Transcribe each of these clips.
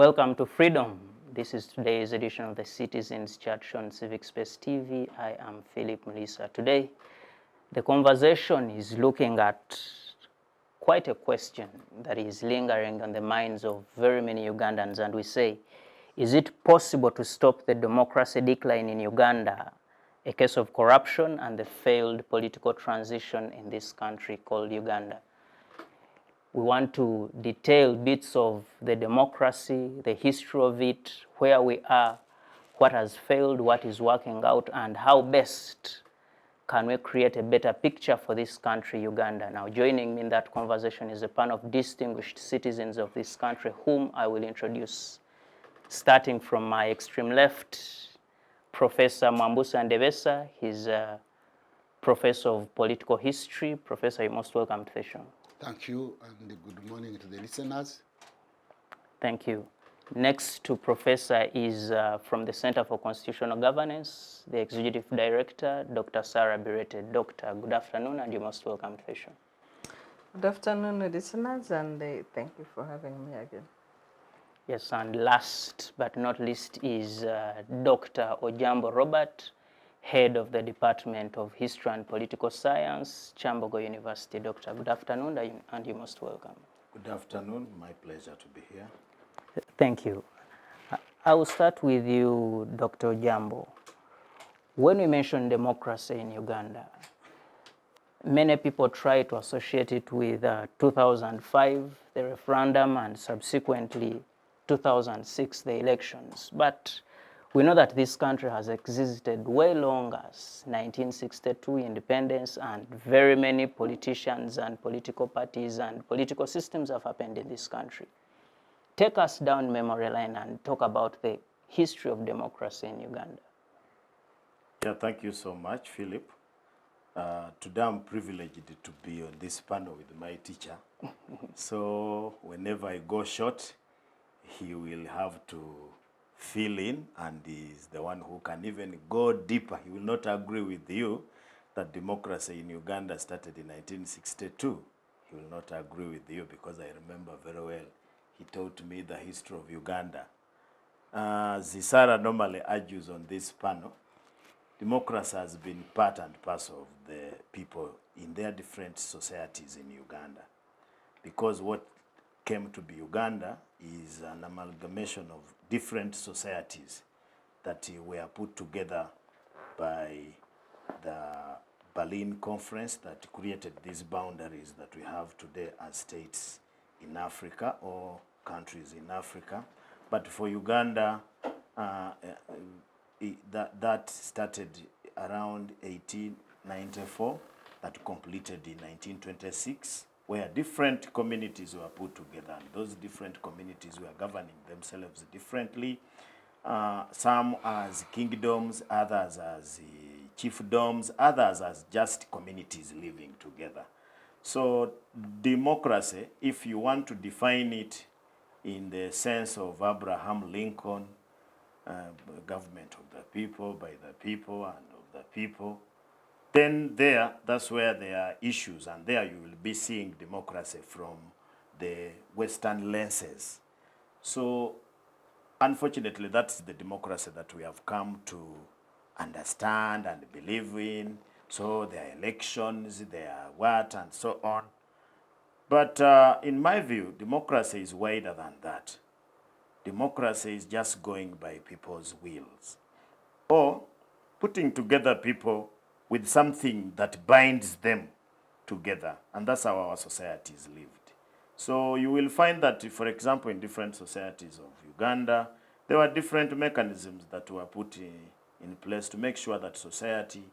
Welcome to Freedom. This is today's edition of the Citizens Church on Civic Space TV. I am Phillip Muliisa. Today, the conversation is looking at quite a question that is lingering on the minds of very many Ugandans, and we say, is it possible to stop the democracy decline in Uganda, a case of corruption and the failed political transition in this country called Uganda? We want to detail bits of the democracy, the history of it, where we are, what has failed, what is working out, and how best can we create a better picture for this country, Uganda. Now, joining me in that conversation is a panel of distinguished citizens of this country, whom I will introduce. Starting from my extreme left, Professor Mwabutsya Ndebesa. He's a professor of political history. Professor, you're most welcome to the show. Thank you, and good morning to the listeners. Thank you. Next to Professor is from the Center for Constitutional Governance, the Executive Director, Dr. Sarah Bireete. Doctor, good afternoon, and you're most welcome to the show. Good afternoon, listeners, and thank you for having me again. Yes, and last but not least is Dr. Ojambo Robert, Head of the Department of History and Political Science, Kyambogo University. Doctor, good afternoon, and you're most welcome. Good afternoon. My pleasure to be here. Thank you. I will start with you, Dr. Ojambo. When we mention democracy in Uganda, many people try to associate it with 2005, the referendum, and subsequently 2006, the elections. But we know that this country has existed way longer, 1962 independence, and very many politicians and political parties and political systems have happened in this country. Take us down memory lane and talk about the history of democracy in Uganda. Yeah, thank you so much, Philip. Today I'm privileged to be on this panel with my teacher. So whenever I go short, he will have to fill in, and he's the one who can even go deeper. He will not agree with you that democracy in Uganda started in 1962. He will not agree with you because I remember very well. He taught me the history of Uganda. As Sarah normally argues on this panel, democracy has been part and parcel of the people in their different societies in Uganda. Because what came to be Uganda is an amalgamation of different societies that were put together by the Berlin Conference that created these boundaries that we have today as states in Africa or countries in Africa. But for Uganda, that started around 1894, that completed in 1926, where different communities were put together, and those different communities were governing themselves differently. Some as kingdoms, others as chiefdoms, others as just communities living together. So democracy, if you want to define it in the sense of Abraham Lincoln, government of the people, by the people, and of the people, then that's where there are issues, and there you will be seeing democracy from the Western lenses. So unfortunately, that's the democracy that we have come to understand and believe in. So there are elections, there are what, and so on. But in my view, democracy is wider than that. Democracy is just going by people's wills, or putting together people with something that binds them together. And that's how our societies lived. So you will find that, for example, in different societies of Uganda, there were different mechanisms that were put in place to make sure that society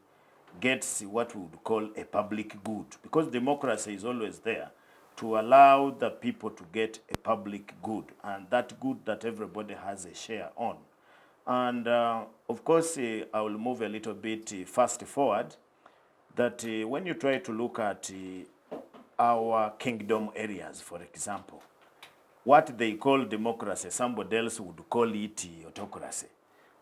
gets what we would call a public good. Because democracy is always there to allow the people to get a public good, and that good that everybody has a share on. And of course, I will move a little bit fast forward, that when you try to look at our kingdom areas, for example, what they call democracy, somebody else would call it autocracy,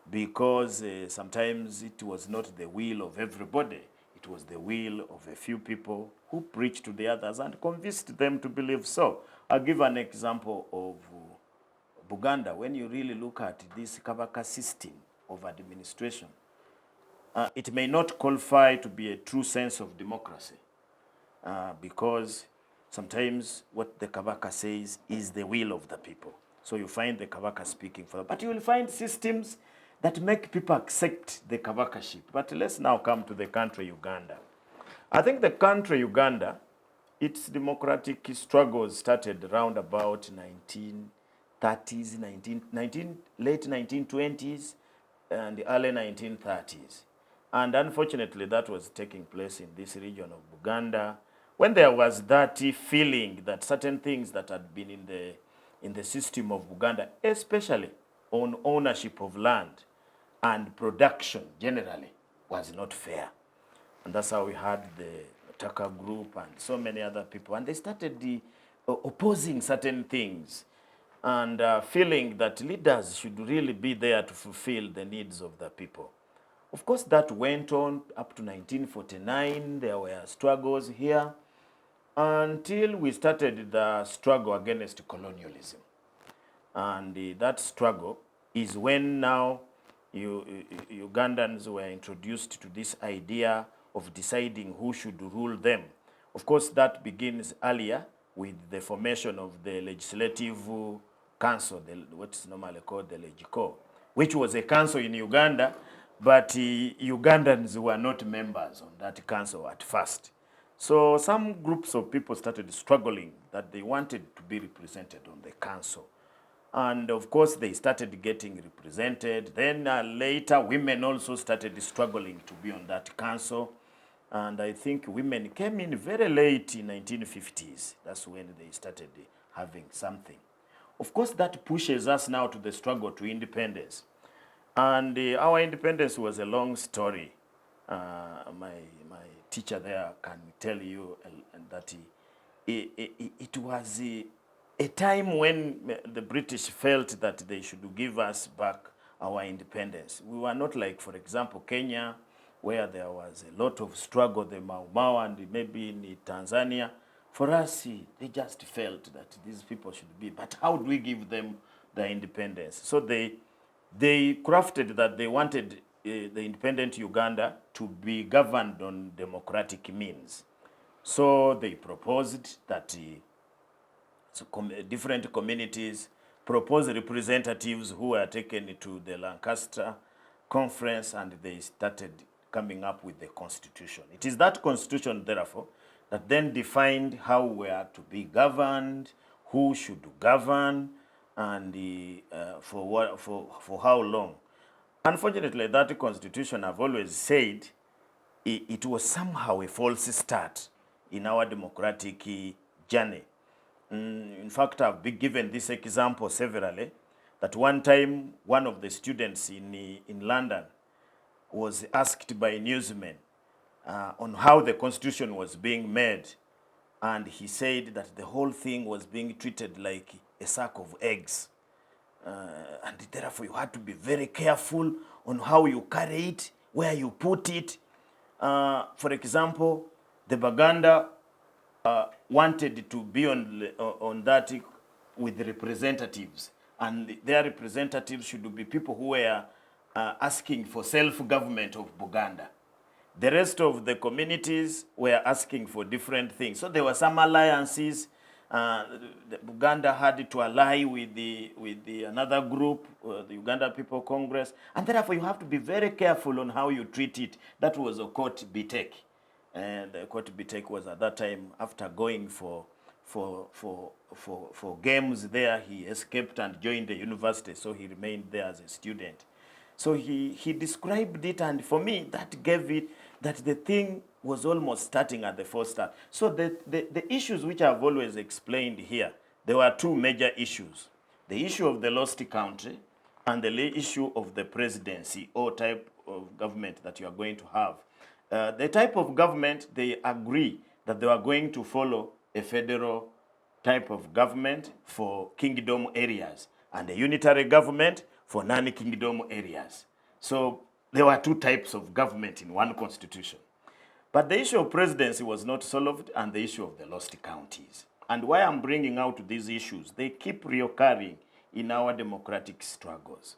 because sometimes it was not the will of everybody. It was the will of a few people who preached to the others and convinced them to believe so. I'll give an example of Buganda, when you really look at this Kabaka system of administration, it may not qualify to be a true sense of democracy because sometimes what the Kabaka says is the will of the people. So you find the Kabaka speaking for them. But you will find systems that make people accept the Kabakaship. But let's now come to the country Uganda. I think the country Uganda, its democratic struggles started around about 1930s, late 1920s, and the early 1930s. And unfortunately, that was taking place in this region of Uganda, when there was that feeling that certain things that had been in the system of Uganda, especially on ownership of land and production generally, was not fair. And that's how we had the Taka group and so many other people. And they started opposing certain things and feeling that leaders should really be there to fulfill the needs of the people. Of course, that went on up to 1949. There were struggles here until we started the struggle against colonialism. And that struggle is when now Ugandans were introduced to this idea of deciding who should rule them. Of course, that begins earlier with the formation of the Legislative Council, what's normally called the Legico, which was a council in Uganda, but Ugandans were not members on that council at first. So some groups of people started struggling that they wanted to be represented on the council. And of course, they started getting represented. Then later, women also started struggling to be on that council. And I think women came in very late in 1950s. That's when they started having something. Of course, that pushes us now to the struggle to independence. And our independence was a long story. My teacher there can tell you that it was a time when the British felt that they should give us back our independence. We were not like, for example, Kenya, where there was a lot of struggle, the Mau Mau, and maybe in Tanzania. For us, they just felt that these people should be, but how do we give them the independence? So they crafted that they wanted the independent Uganda to be governed on democratic means. So they proposed that different communities proposed representatives who were taken to the Lancaster Conference, and they started coming up with the constitution. It is that constitution, therefore, that then defined how we are to be governed, who should govern, and for how long. Unfortunately, that constitution, I've always said, it was somehow a false start in our democratic journey. In fact, I've been given this example severally, that one time one of the students in London was asked by newsmen on how the constitution was being made, and he said that the whole thing was being treated like a sack of eggs. And therefore you had to be very careful on how you carry it, where you put it. For example, the Baganda wanted to be on that with the representatives, and their representatives should be people who were asking for self-government of Buganda. The rest of the communities were asking for different things. So there were some alliances. The Uganda had to ally with the another group, the Uganda People Congress, and therefore you have to be very careful on how you treat it. That was Okot Bitek, and Okot Bitek was at that time, after going for games there, he escaped and joined the university, so he remained there as a student. So he described it, and for me that gave it that the thing was almost starting at the first start. So the issues which I've always explained here, there were two major issues. The issue of the lost country and the issue of the presidency or type of government that you are going to have. The type of government, they agree that they are going to follow a federal type of government for kingdom areas and a unitary government for non-kingdom areas. So there were two types of government in one constitution. But the issue of presidency was not solved, and the issue of the lost counties. And why I'm bringing out these issues, they keep reoccurring in our democratic struggles.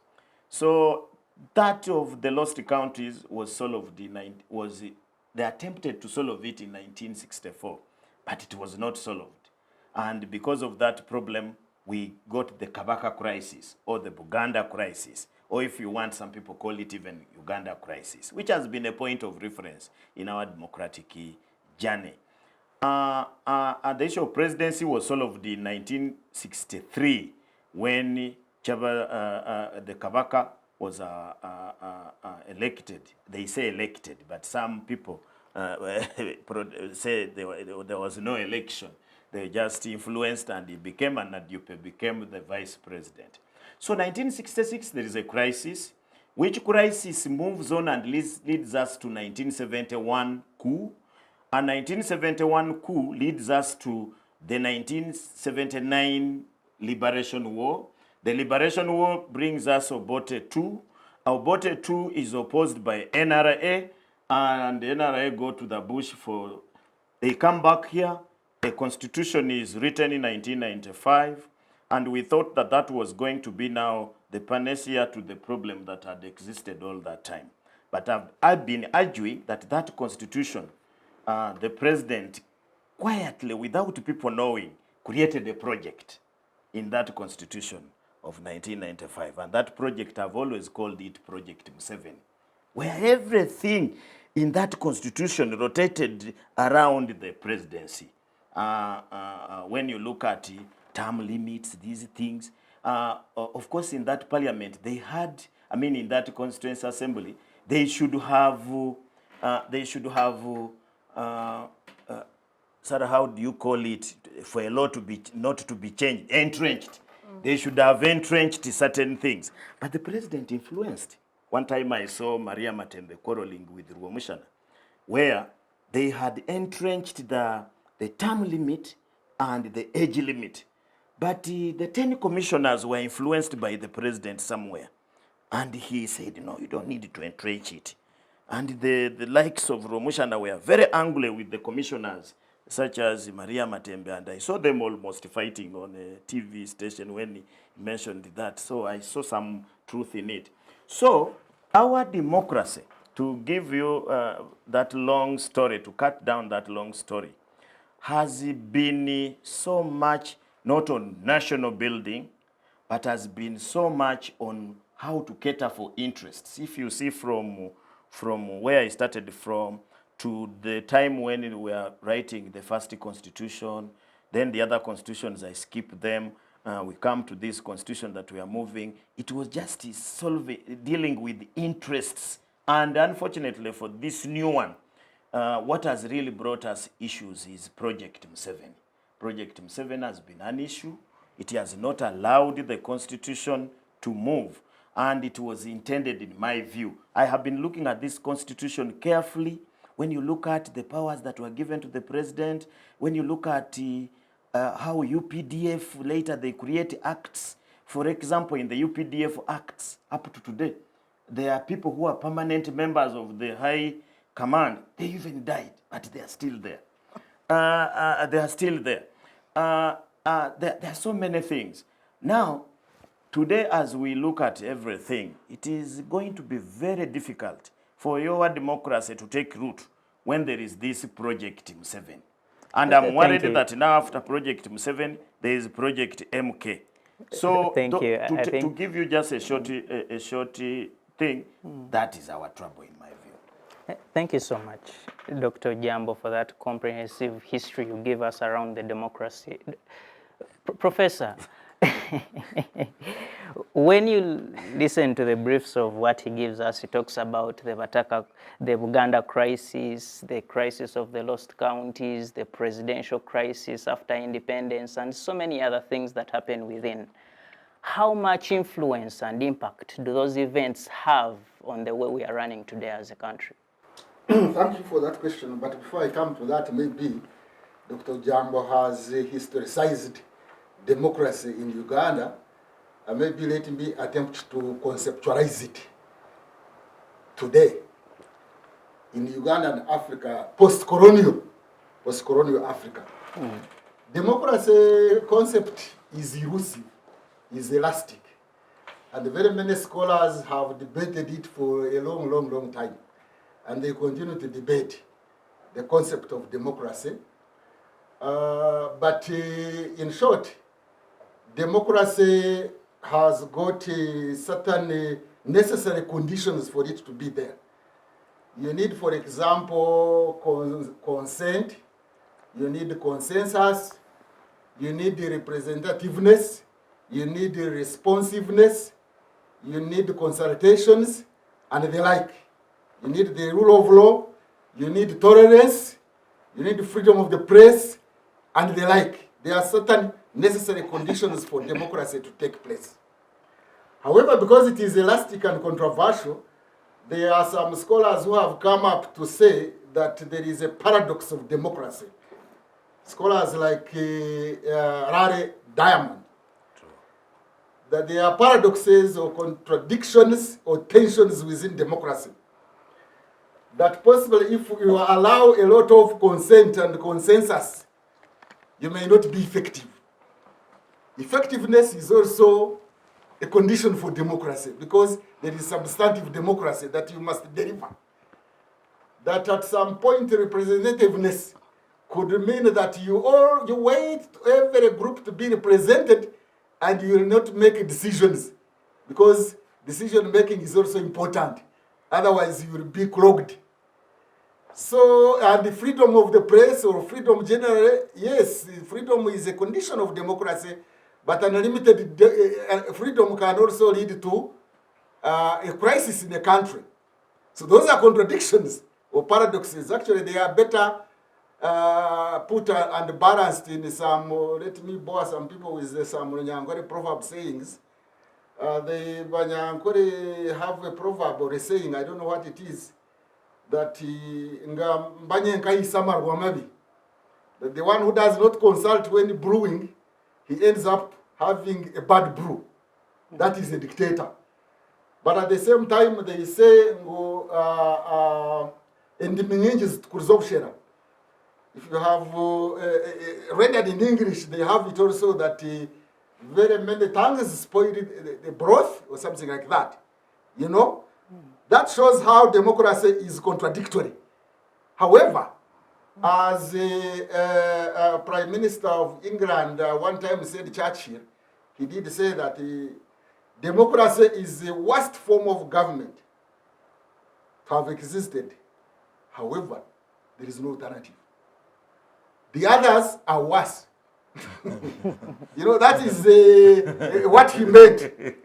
So that of the lost counties was solved they attempted to solve it in 1964, but it was not solved. And because of that problem, we got the Kabaka crisis or the Buganda crisis, or if you want, some people call it even Uganda crisis, which has been a point of reference in our democratic journey. The issue of presidency was solved in 1963 when the Kabaka was elected. They say elected, but some people say there was no election. They just influenced, and he became became the vice president. So 1966, there is a crisis, which crisis moves on and leads us to 1971 coup. And 1971 coup leads us to the 1979 Liberation War. The Liberation War brings us Obote II. Obote II is opposed by NRA, and the NRA go to the bush for, they come back here. A constitution is written in 1995, and we thought that that was going to be now the panacea to the problem that had existed all that time. But I've been arguing that that constitution, the president quietly, without people knowing, created a project in that constitution of 1995. And that project, I've always called it Project Museveni, where everything in that constitution rotated around the presidency. When you look at term limits, these things, of course, in that parliament, they had, in that constituency assembly, they should have, Sarah, how do you call it, for a law to be, not to be changed, entrenched. They should have entrenched certain things. But the president influenced. One time I saw Maria Matembe quarreling with Rwamushana, where they had entrenched the term limit and the age limit. But the 10 commissioners were influenced by the president somewhere. And he said, no, you don't need to entrench it. And the likes of Rwamushana were very angry with the commissioners, such as Maria Matembe, and I saw them almost fighting on a TV station when he mentioned that. So I saw some truth in it. So our democracy, to give you that long story, to cut down that long story, has been so much not on national building, but has been so much on how to cater for interests. If you see from where I started from to the time when we were writing the first constitution, then the other constitutions, I skip them. We come to this constitution that we are moving. It was just dealing with interests. And unfortunately for this new one, what has really brought us issues is Project Museveni. Project Museveni has been an issue. It has not allowed the constitution to move. And it was intended, in my view. I have been looking at this constitution carefully. When you look at the powers that were given to the president, when you look at how UPDF later they create acts. For example, in the UPDF acts up to today, there are people who are permanent members of the high command. They even died, but they are still there. They are still there. There are so many things. Now, today, as we look at everything, it is going to be very difficult for your democracy to take root when there is this Project Museveni. And I'm worried that now after Project Museveni, there is Project MK. So to give you just a short thing, that is our trouble in my view. Thank you so much, Dr. Ojambo, for that comprehensive history you gave us around the democracy. Professor, when you listen to the briefs of what he gives us, he talks about the Uganda crisis, the crisis of the lost counties, the presidential crisis after independence, and so many other things that happen within. How much influence and impact do those events have on the way we are running today as a country? Thank you for that question. But before I come to that, maybe Dr. Ojambo has historicized democracy in Uganda. Maybe let me attempt to conceptualize it today. In Uganda and Africa, post-colonial Africa, democracy concept is elusive. is elastic. And very many scholars have debated it for a long, long, long time. And they continue to debate the concept of democracy. But in short, democracy has got certain necessary conditions for it to be there. You need, for example, consent, you need consensus, you need representativeness, you need responsiveness, you need consultations, and the like. You need the rule of law, you need tolerance, you need freedom of the press, and the like. There are certain necessary conditions for democracy to take place. However, because it is elastic and controversial, there are some scholars who have come up to say that there is a paradox of democracy. Scholars like Rare Diamond. That there are paradoxes or contradictions or tensions within democracy. That possibly if you allow a lot of consent and consensus, you may not be effective. Effectiveness is also a condition for democracy because there is substantive democracy that you must deliver. That at some point representativeness could mean that you wait every group to be represented and you will not make decisions because decision making is also important. Otherwise you will be clogged. So, and the freedom of the press or freedom generally, yes, freedom is a condition of democracy, but unlimited freedom can also lead to a crisis in a country. So those are contradictions or paradoxes. Actually, they are better put and balanced in some, let me bore some people with some Nyankore proverb sayings. The Banyankore have a proverb or a saying, I don't know what it is, that the one who does not consult when brewing, he ends up having a bad brew. That is a dictator. But at the same time, they say, if you have rendered in English, they have it also that very many tongues spoil the broth or something like that. You know? That shows how democracy is contradictory. However, as a Prime Minister of England one time said, Churchill, he did say that democracy is the worst form of government to have existed. However, there is no alternative. The others are worse. You know, that is what he meant.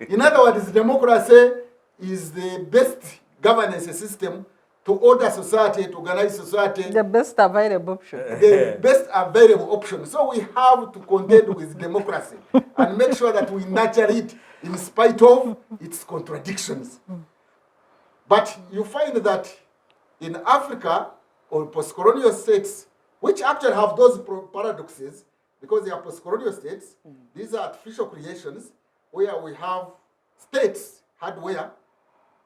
In other words, democracy is the best governance system to order society, to organize society. The best available option. The best available option. So we have to contend with democracy and make sure that we nurture it in spite of its contradictions. But you find that in Africa or post-colonial states, which actually have those paradoxes, because they are post-colonial states, these are artificial creations where we have states, hardware,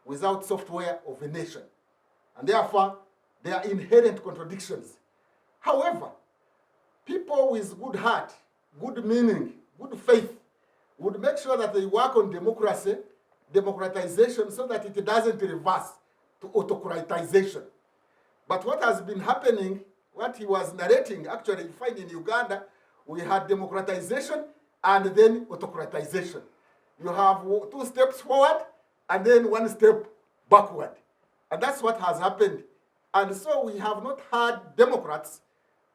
without software of a nation. And therefore, there are inherent contradictions. However, people with good heart, good meaning, good faith, would make sure that they work on democracy, democratization, so that it doesn't reverse to autocratization. But what has been happening, what he was narrating, actually, you find in Uganda, we had democratization and then autocratization. You have 2 steps forward and then 1 step backward. And that's what has happened. And so we have not had Democrats,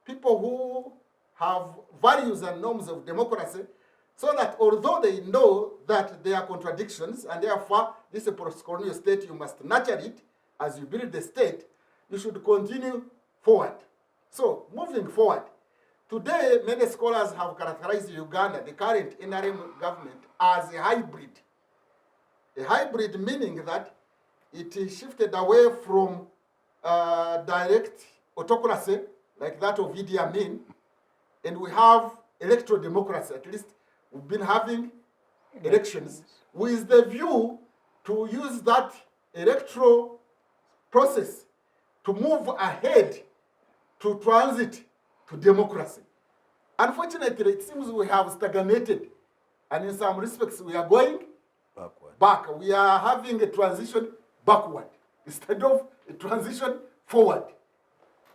people who have values and norms of democracy, so that although they know that there are contradictions, and therefore this is a post-colonial state, you must nurture it as you build the state, you should continue forward. So, moving forward, today many scholars have characterized Uganda, the current interim government, as a hybrid. A hybrid meaning that it is shifted away from direct autocracy, like that of Idi Amin, and we have electoral democracy. At least we've been having elections with the view to use that electoral process to move ahead to transit to democracy. Unfortunately, it seems we have stagnated And in some respects, we are going Backward. back. We are having a transition backward instead of a transition forward.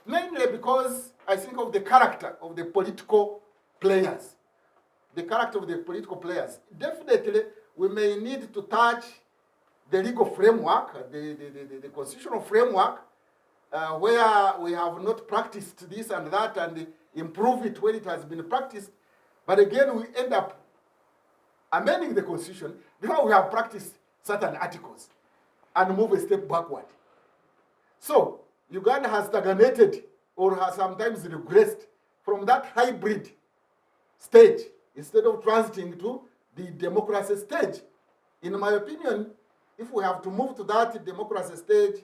Mainly because I think of the character of the political players. The character of the political players. Definitely, we may need to touch the legal framework, the constitutional framework, where we have not practiced this and that and improve it when it has been practiced. But again, we end up amending the constitution before we have practiced certain articles and move a step backward. So, Uganda has stagnated or has sometimes regressed from that hybrid stage instead of transiting to the democracy stage. In my opinion, if we have to move to that democracy stage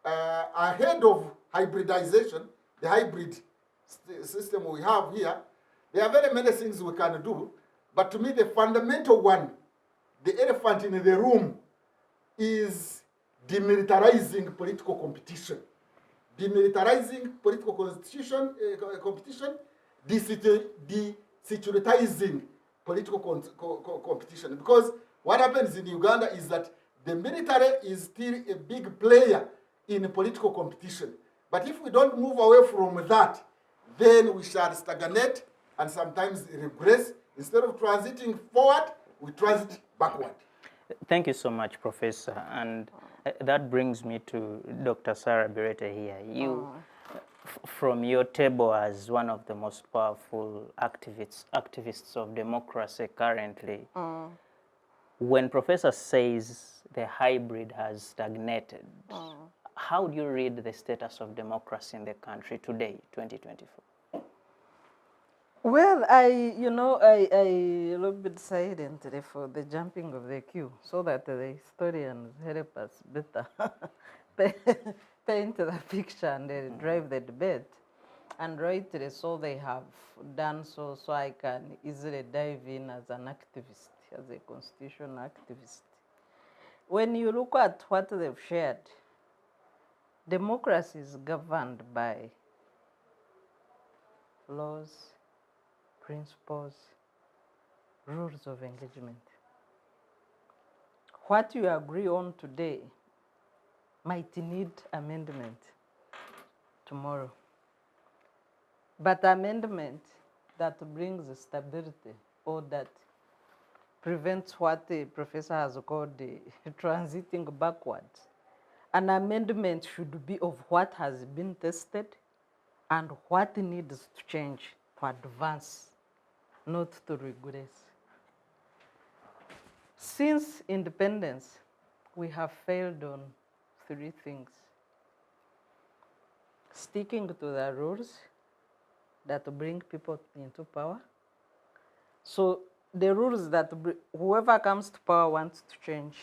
ahead of hybridization, the hybrid system we have here, there are very many things we can do. But to me, the fundamental one, the elephant in the room, is demilitarizing political competition. Demilitarizing political competition, desaturatizing political competition. Because what happens in Uganda is that the military is still a big player in political competition. But if we don't move away from that, then we shall stagnate and sometimes regress. Instead of transiting forward, we transit backward. Thank you so much, Professor. And that brings me to Dr. Sarah Bireete here. You, from your table as one of the most powerful activists of democracy currently, when Professor says the hybrid has stagnated, how do you read the status of democracy in the country today, 2024? Well, I looked silently for the jumping of the queue so that the historians help us better paint the picture and drive the debate. And rightly so they have done so I can easily dive in as an activist, as a constitutional activist. When you look at what they've shared, democracy is governed by laws, principles, rules of engagement. What you agree on today might need amendment tomorrow. But amendment that brings stability or that prevents what the professor has called the transiting backwards. An amendment should be of what has been tested and what needs to change to advance, not to regress. Since independence, we have failed on 3 things. Sticking to the rules that bring people into power. So the rules that whoever comes to power wants to change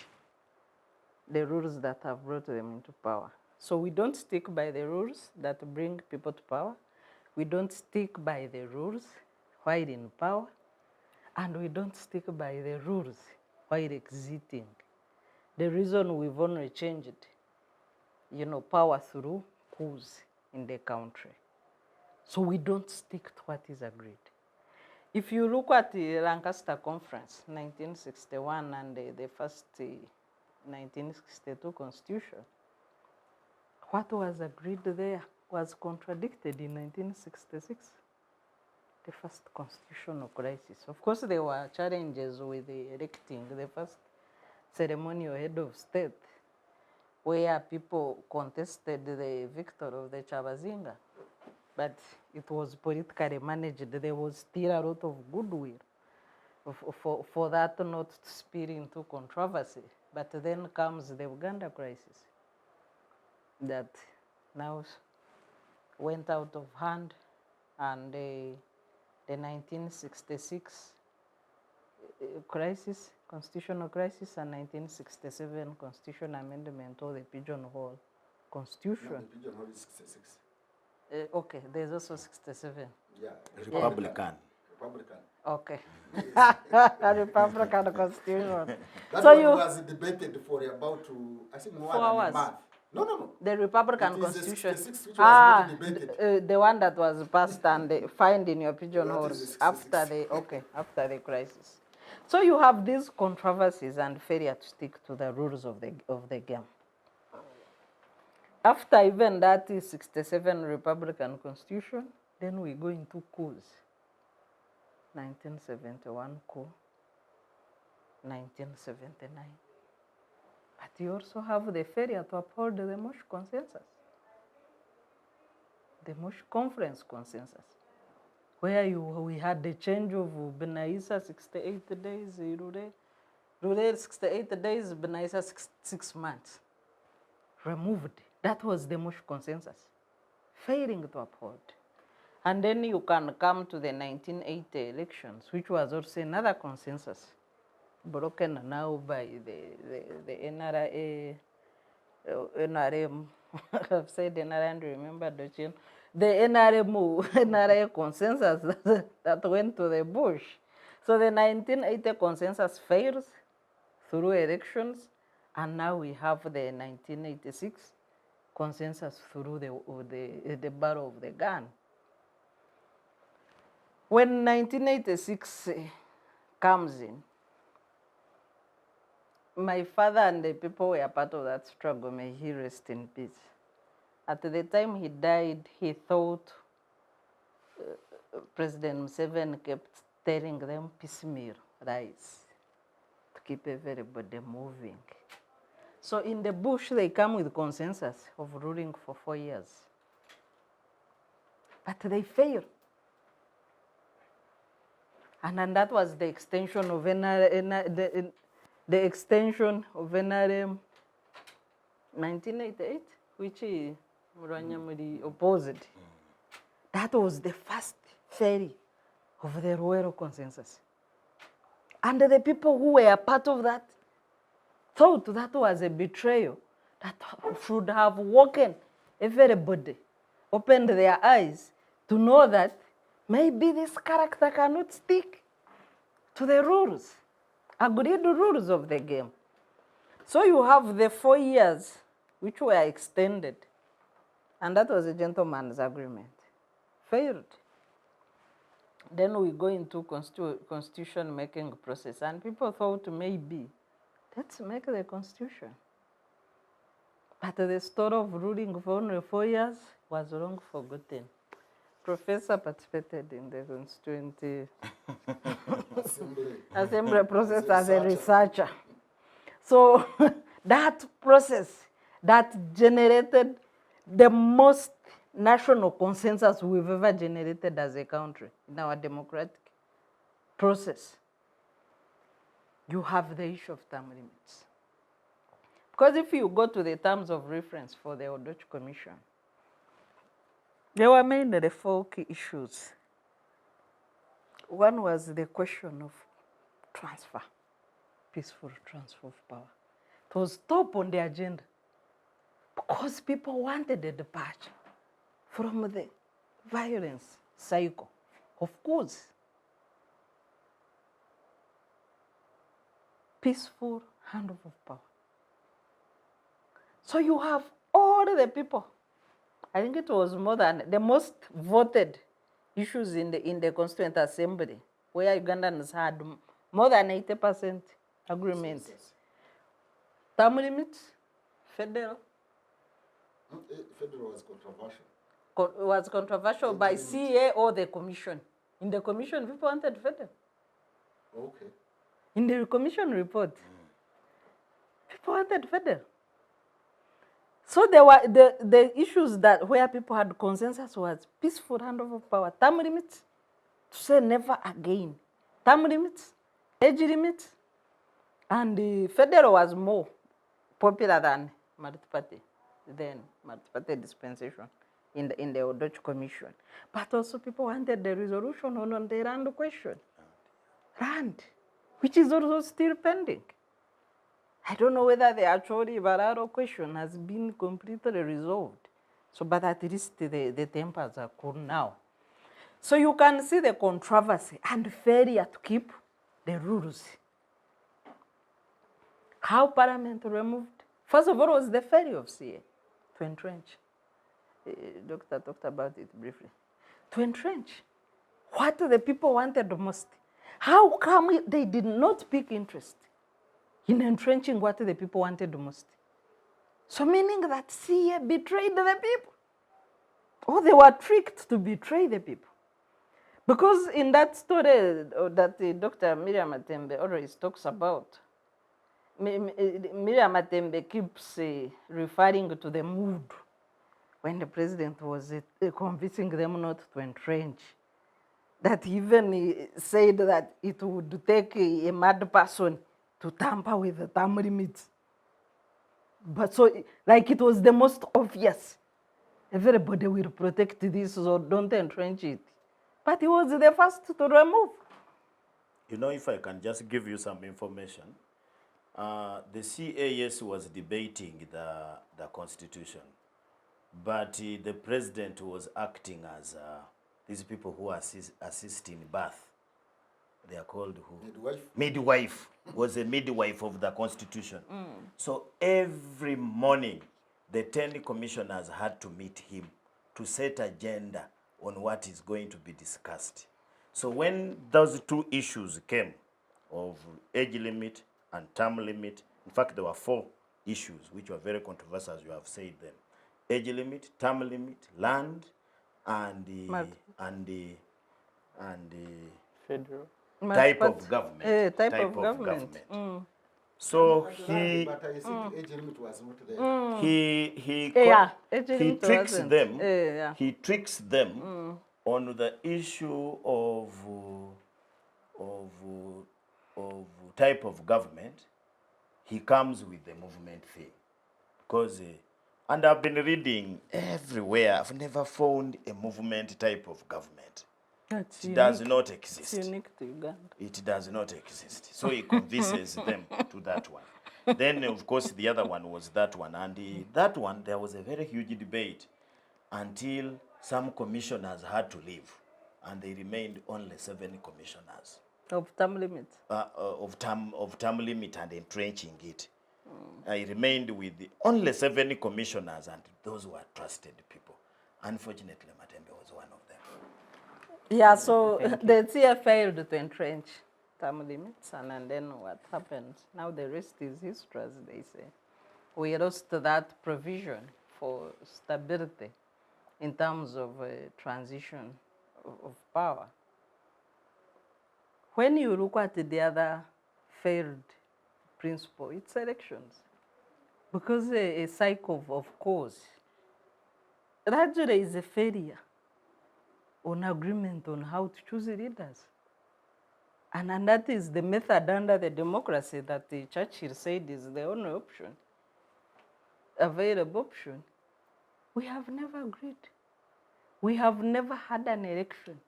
the rules that have brought them into power. So we don't stick by the rules that bring people to power. We don't stick by the rules while in power. And we don't stick by the rules while exiting. The reason we've only changed, power through coups in the country. So we don't stick to what is agreed. If you look at the Lancaster Conference, 1961, and the first 1962 Constitution, what was agreed there was contradicted in 1966, the first constitutional crisis. Of course, there were challenges with electing the first ceremonial head of state, where people contested the victor of the Chabazinga. But it was politically managed. There was still a lot of goodwill for that not to spill into controversy. But then comes the Uganda crisis that now went out of hand, and the 1966 crisis, constitutional crisis, and 1967 constitutional amendment, or the pigeonhole constitution. No, the pigeonhole is 66. Okay, there's also 67. Yeah. Republican. Okay. A Republican constitution. That So one you- was debated for about, I think, more 4 than a hours. month. No. The Republican It is the constitution. 66 which was not debated. The one that was passed and found in your That pigeonholes is the 66. after the crisis. So you have these controversies and failure to stick to the rules of the game. After even that 67 Republican Constitution, then we go into coups. 1971 coup, 1979. But you also have the failure to uphold the Mosh Consensus, the Mosh Conference Consensus, where we had the change of Benaisa 68 days, Rure 68 days, Benaisa 6 months. Removed. That was the Mosh Consensus, failing to uphold. And then you can come to the 1980 elections, which was also another consensus, broken now by the NRA, NRM, I've said NRA and remember the change, the NRA consensus that went to the bush. So the 1980 consensus fails through elections, and now we have the 1986 consensus through the barrel of the gun. When 1986 comes in, my father and the people were part of that struggle, may he rest in peace. At the time he died, he thought President Museveni kept telling them piecemeal rise to keep everybody moving. So in the bush, they come with consensus of ruling for 4 years. But they fail. And then that was the extension of NRM, the extension of NRM 1988, which Muranyamuri opposed. That was the first failure of the Ruero consensus. And the people who were part of that thought that was a betrayal that should have woken everybody, opened their eyes to know that maybe this character cannot stick to the rules, agreed rules of the game. So you have the 4 years which were extended, and that was a gentleman's agreement. Failed. Then we go into constitution making process, and people thought maybe let's make the constitution. But the story of ruling for only 4 years was long forgotten. Professor participated in the constituent assembly process as a researcher. So that process that generated the most national consensus we've ever generated as a country in our democratic process. You have the issue of term limits. Because if you go to the terms of reference for the Odoch Commission, there were mainly the 4 key issues. One was the question of transfer, peaceful transfer of power. It was top on the agenda because people wanted a departure from the violence cycle. Of course, peaceful handover of power. So you have all the people. I think it was more than the most voted issues in the Constituent Assembly, where Ugandans had more than 80% agreement. Term limits, federal. Federal was controversial. Was controversial by CA or the commission. In the commission, people wanted federal. Okay. In the commission report, people wanted federal. So there were the issues that where people had consensus was peaceful handover of power, term limits, to say never again, term limits, age limits, and the federal was more popular than multi-party, then multi-party dispensation in the Odoch Commission. But also people wanted the resolution on the land question, land, which is also still pending. I don't know whether the actually Bararo question has been completely resolved. So, but at least the tempers are cool now. So you can see the controversy and failure to keep the rules. How Parliament removed? First of all, was the failure of CA to entrench. Doctor talked about it briefly. To entrench what the people wanted most. How come they did not pick interest in entrenching what the people wanted most? So meaning that CA betrayed the people. Or they were tricked to betray the people. Because in that story that Dr. Miriam Matembe always talks about, Miriam Matembe keeps referring to the mood when the president was convincing them not to entrench. That even said that it would take a mad person to tamper with the term limits. But so, like it was the most obvious. Everybody will protect this, so don't entrench it. But he was the first to remove. You know, if I can just give you some information, the CAS was debating the constitution, but the president was acting as these people who assist in birth. They are called who? Midwife. Midwife. Was a midwife of the constitution. So every morning, the 10 commissioners had to meet him to set agenda on what is going to be discussed. So when those two issues came of age limit and term limit, in fact, there were 4 issues which were very controversial, as you have said them. Age limit, term limit, land, and the Federal. type of government. Type of government. So But I think age limit was not there. he tricks wasn't. them. Yeah. He tricks them on the issue of type of government. He comes with the movement thing, because and I've been reading everywhere. I've never found a movement type of government. That's It does unique. not exist. It's unique to Uganda. It does not exist. So he convinces them to that one. Then, of course, the other one was that one. And that one, there was a very huge debate until some commissioners had to leave. And they remained only 7 commissioners Of term limits. of term limit and entrenching it. I remained with only 7 commissioners, and those were trusted people. Unfortunately, Matembe was one of them. Yeah, so the TIA failed to entrench term limits, and then what happened? Now the rest is history, as they say. We lost that provision for stability in terms of transition of power. When you look at the other failed principle, it's elections. Because a cycle of cause, gradually is a failure on agreement on how to choose leaders. And that is the method under the democracy that the Churchill said is the only option, available option. We have never agreed. We have never had an election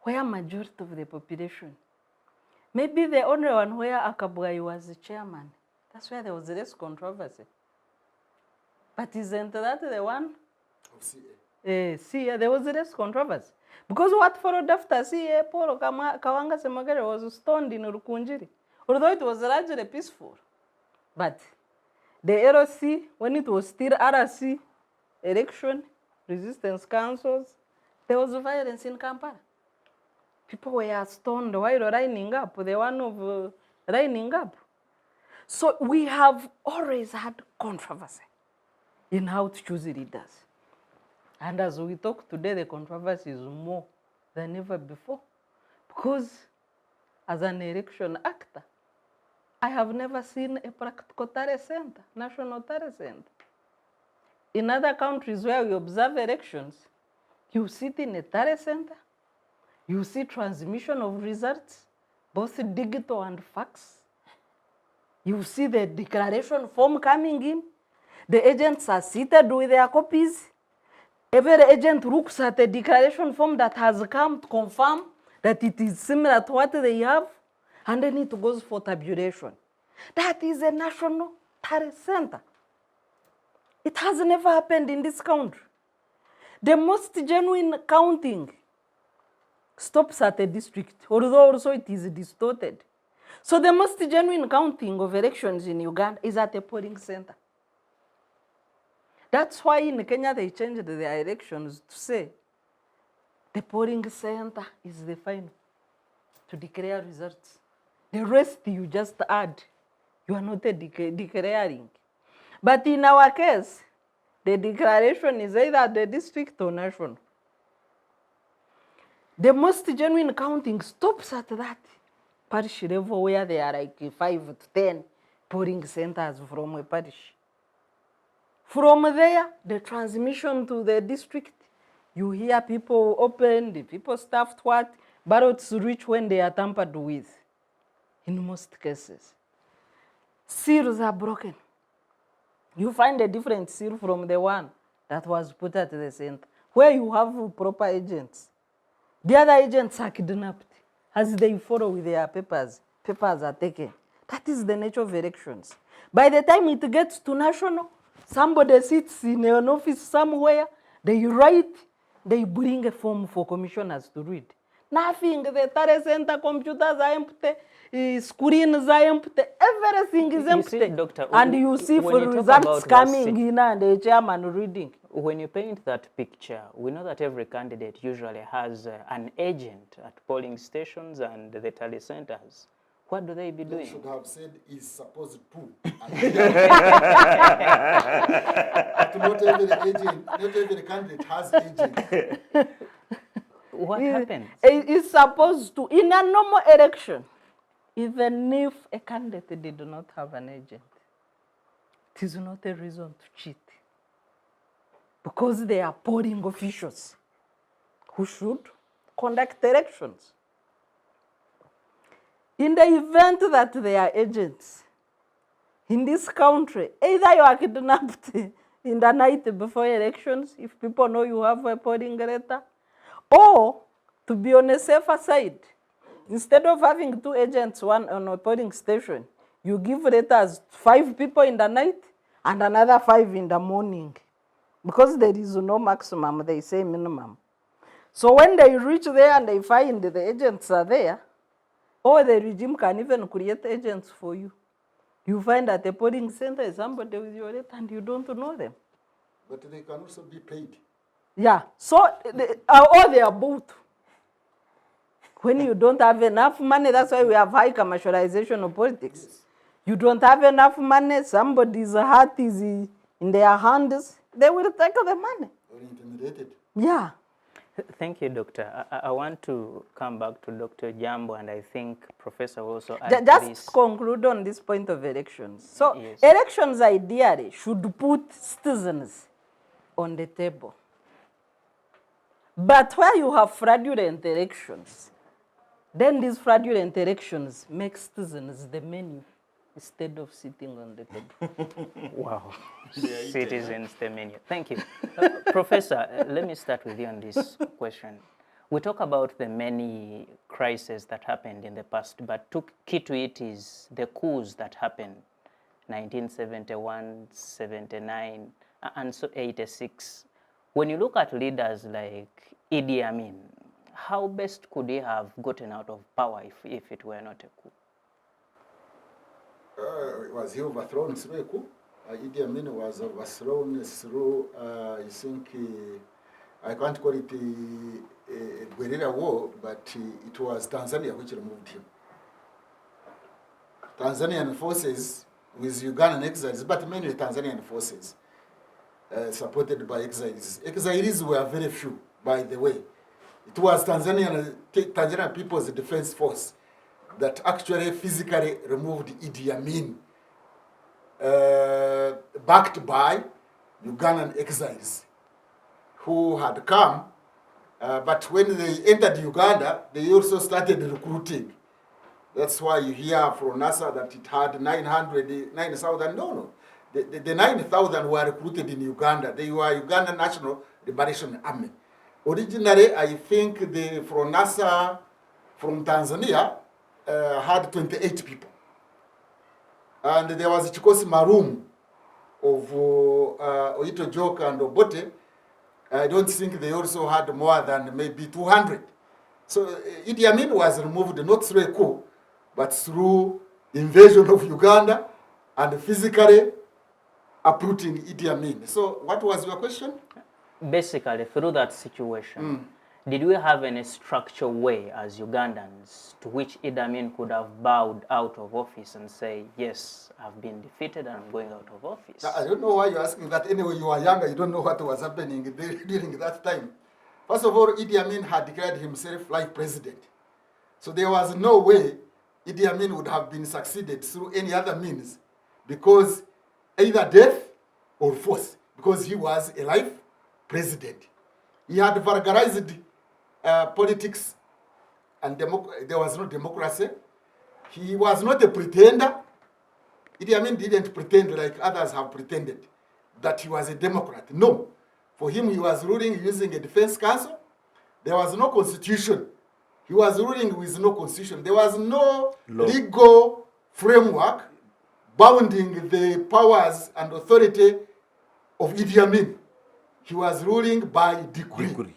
where majority of the population, maybe the only one where Akabwai was the chairman, that's where there was less controversy. But isn't that the one? Of CA. CA, there was less controversy. Because what followed after CA, Paul Kawanga Semagere was stoned in Rukunjiri, although it was largely peaceful. But the LOC, when it was still RC election, resistance councils, there was violence in Kampala. People were stoned while lining up, the one of lining up. So we have always had controversy in how to choose leaders. And as we talk today, the controversy is more than ever before. Because as an election actor, I have never seen a practical tally center, national tally center. In other countries where we observe elections, you sit in a tally center, you see transmission of results, both digital and fax. You see the declaration form coming in. The agents are seated with their copies. Every agent looks at the declaration form that has come to confirm that it is similar to what they have, and then it goes for tabulation. That is a national tally center. It has never happened in this country. The most genuine counting stops at a district, although also it is distorted. So the most genuine counting of elections in Uganda is at a polling center. That's why in Kenya they changed their elections to say the polling center is the final. to declare results. The rest you just add. You are not declaring. But in our case, the declaration is either the district or national. The most genuine counting stops at that parish level where there are like 5 to 10 polling centers from a parish. From there, the transmission to the district, you hear people open, the people stuffed what, ballots reach when they are tampered with, in most cases. Seals are broken. You find a different seal from the one that was put at the center, where you have proper agents. The other agents are kidnapped. As they follow with their papers, papers are taken. That is the nature of elections. By the time it gets to national, somebody sits in an office somewhere, they write, they bring a form for commissioners to read. Nothing, the Tare Center computers are empty, screens are empty, everything is empty. See, Doctor, and you see for results coming in and the chairman reading. When you paint that picture, we know that every candidate usually has an agent at polling stations and the tally centers. What do they be doing? They should have said is supposed to. But not every candidate has agent. What happens? It's supposed to. In a normal election, even if a candidate did not have an agent, it is not a reason to cheat. Because they are polling officials who should conduct elections. In the event that they are agents, in this country, either you are kidnapped in the night before elections, if people know you have a polling letter, or to be on a safer side, instead of having 2 agents, one on a polling station, you give letters to 5 people in the night and another 5 in the morning. Because there is no maximum, they say minimum. So when they reach there and they find the agents are there, or the regime can even create agents for you. You find at a polling center is somebody with your letter and you don't know them. But they can also be paid. Yeah, so or they are both. When you don't have enough money, that's why we have high commercialization of politics. Yes. You don't have enough money, somebody's heart is in their hands, they will take the money. Or intimidated. Yeah. Thank you, Doctor. I want to come back to Dr. Ojambo, and I think Professor also just conclude on this point of elections. So yes. Elections ideally should put citizens on the table. But where you have fraudulent elections, then these fraudulent elections make citizens the menu instead of sitting on the table. Wow. Citizens, the menu. Thank you. Professor, let me start with you on this question. We talk about the many crises that happened in the past, but key to it is the coups that happened, 1971, 79, and so 86. When you look at leaders like Idi Amin, how best could he have gotten out of power if it were not a coup? Was he overthrown through a coup? Idi Amin was overthrown through, I think, I can't call it a guerrilla war, but it was Tanzania which removed him. Tanzanian forces with Ugandan exiles, but mainly Tanzanian forces, supported by exiles. Exiles were very few, by the way. It was Tanzanian People's Defense Force that actually physically removed Idi Amin, backed by Ugandan exiles who had come, but when they entered Uganda, they also started recruiting. That's why you hear from NASA that it had 9,000. No. The 9,000 were recruited in Uganda. They were Ugandan National Liberation Army. Originally, I think the NASA from Tanzania had 28 people. And there was Chikosi Marum of Oito Joka and Obote. I don't think they also had more than maybe 200. So Idi Amin was removed not through a coup, but through invasion of Uganda and physically uprooting Idi Amin. So what was your question? Basically, through that situation, Did we have any structural way as Ugandans to which Idi Amin could have bowed out of office and say, yes, I've been defeated and I'm going out of office? I don't know why you're asking that. Anyway, you are younger, you don't know what was happening during that time. First of all, Idi Amin had declared himself life president. So there was no way Idi Amin would have been succeeded through any other means, because either death or force, because he was a life president. He had vulgarized politics, and there was no democracy. He was not a pretender. Idi Amin didn't pretend like others have pretended that he was a Democrat. No. For him, he was ruling using a defense council. There was no constitution. He was ruling with no constitution. There was no legal framework bounding the powers and authority of Idi Amin. He was ruling by decree.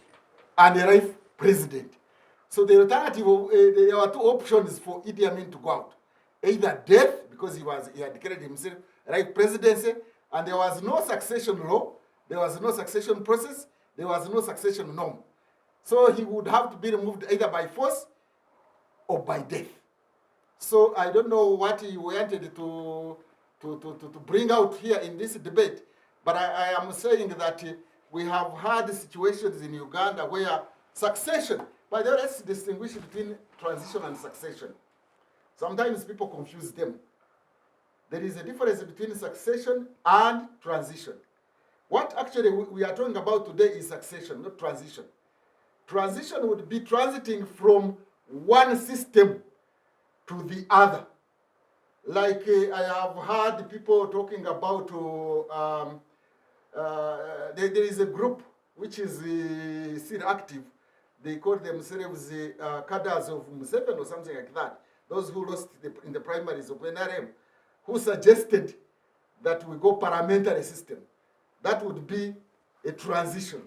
And a life president. So the alternative, there were two options for Idi Amin to go out. Either death, because he had declared himself life presidency, and there was no succession law, there was no succession process, there was no succession norm. So he would have to be removed either by force or by death. So I don't know what he wanted to bring out here in this debate, but I am saying that we have had situations in Uganda where succession, by the way, let's distinguish between transition and succession. Sometimes people confuse them. There is a difference between succession and transition. What actually we are talking about today is succession, not transition. Transition would be transiting from one system to the other. Like I have heard people talking about, there is a group which is still active. They call themselves cadres of Museveni or something like that. Those who lost in the primaries of NRM, who suggested that we go parliamentary system. That would be a transition.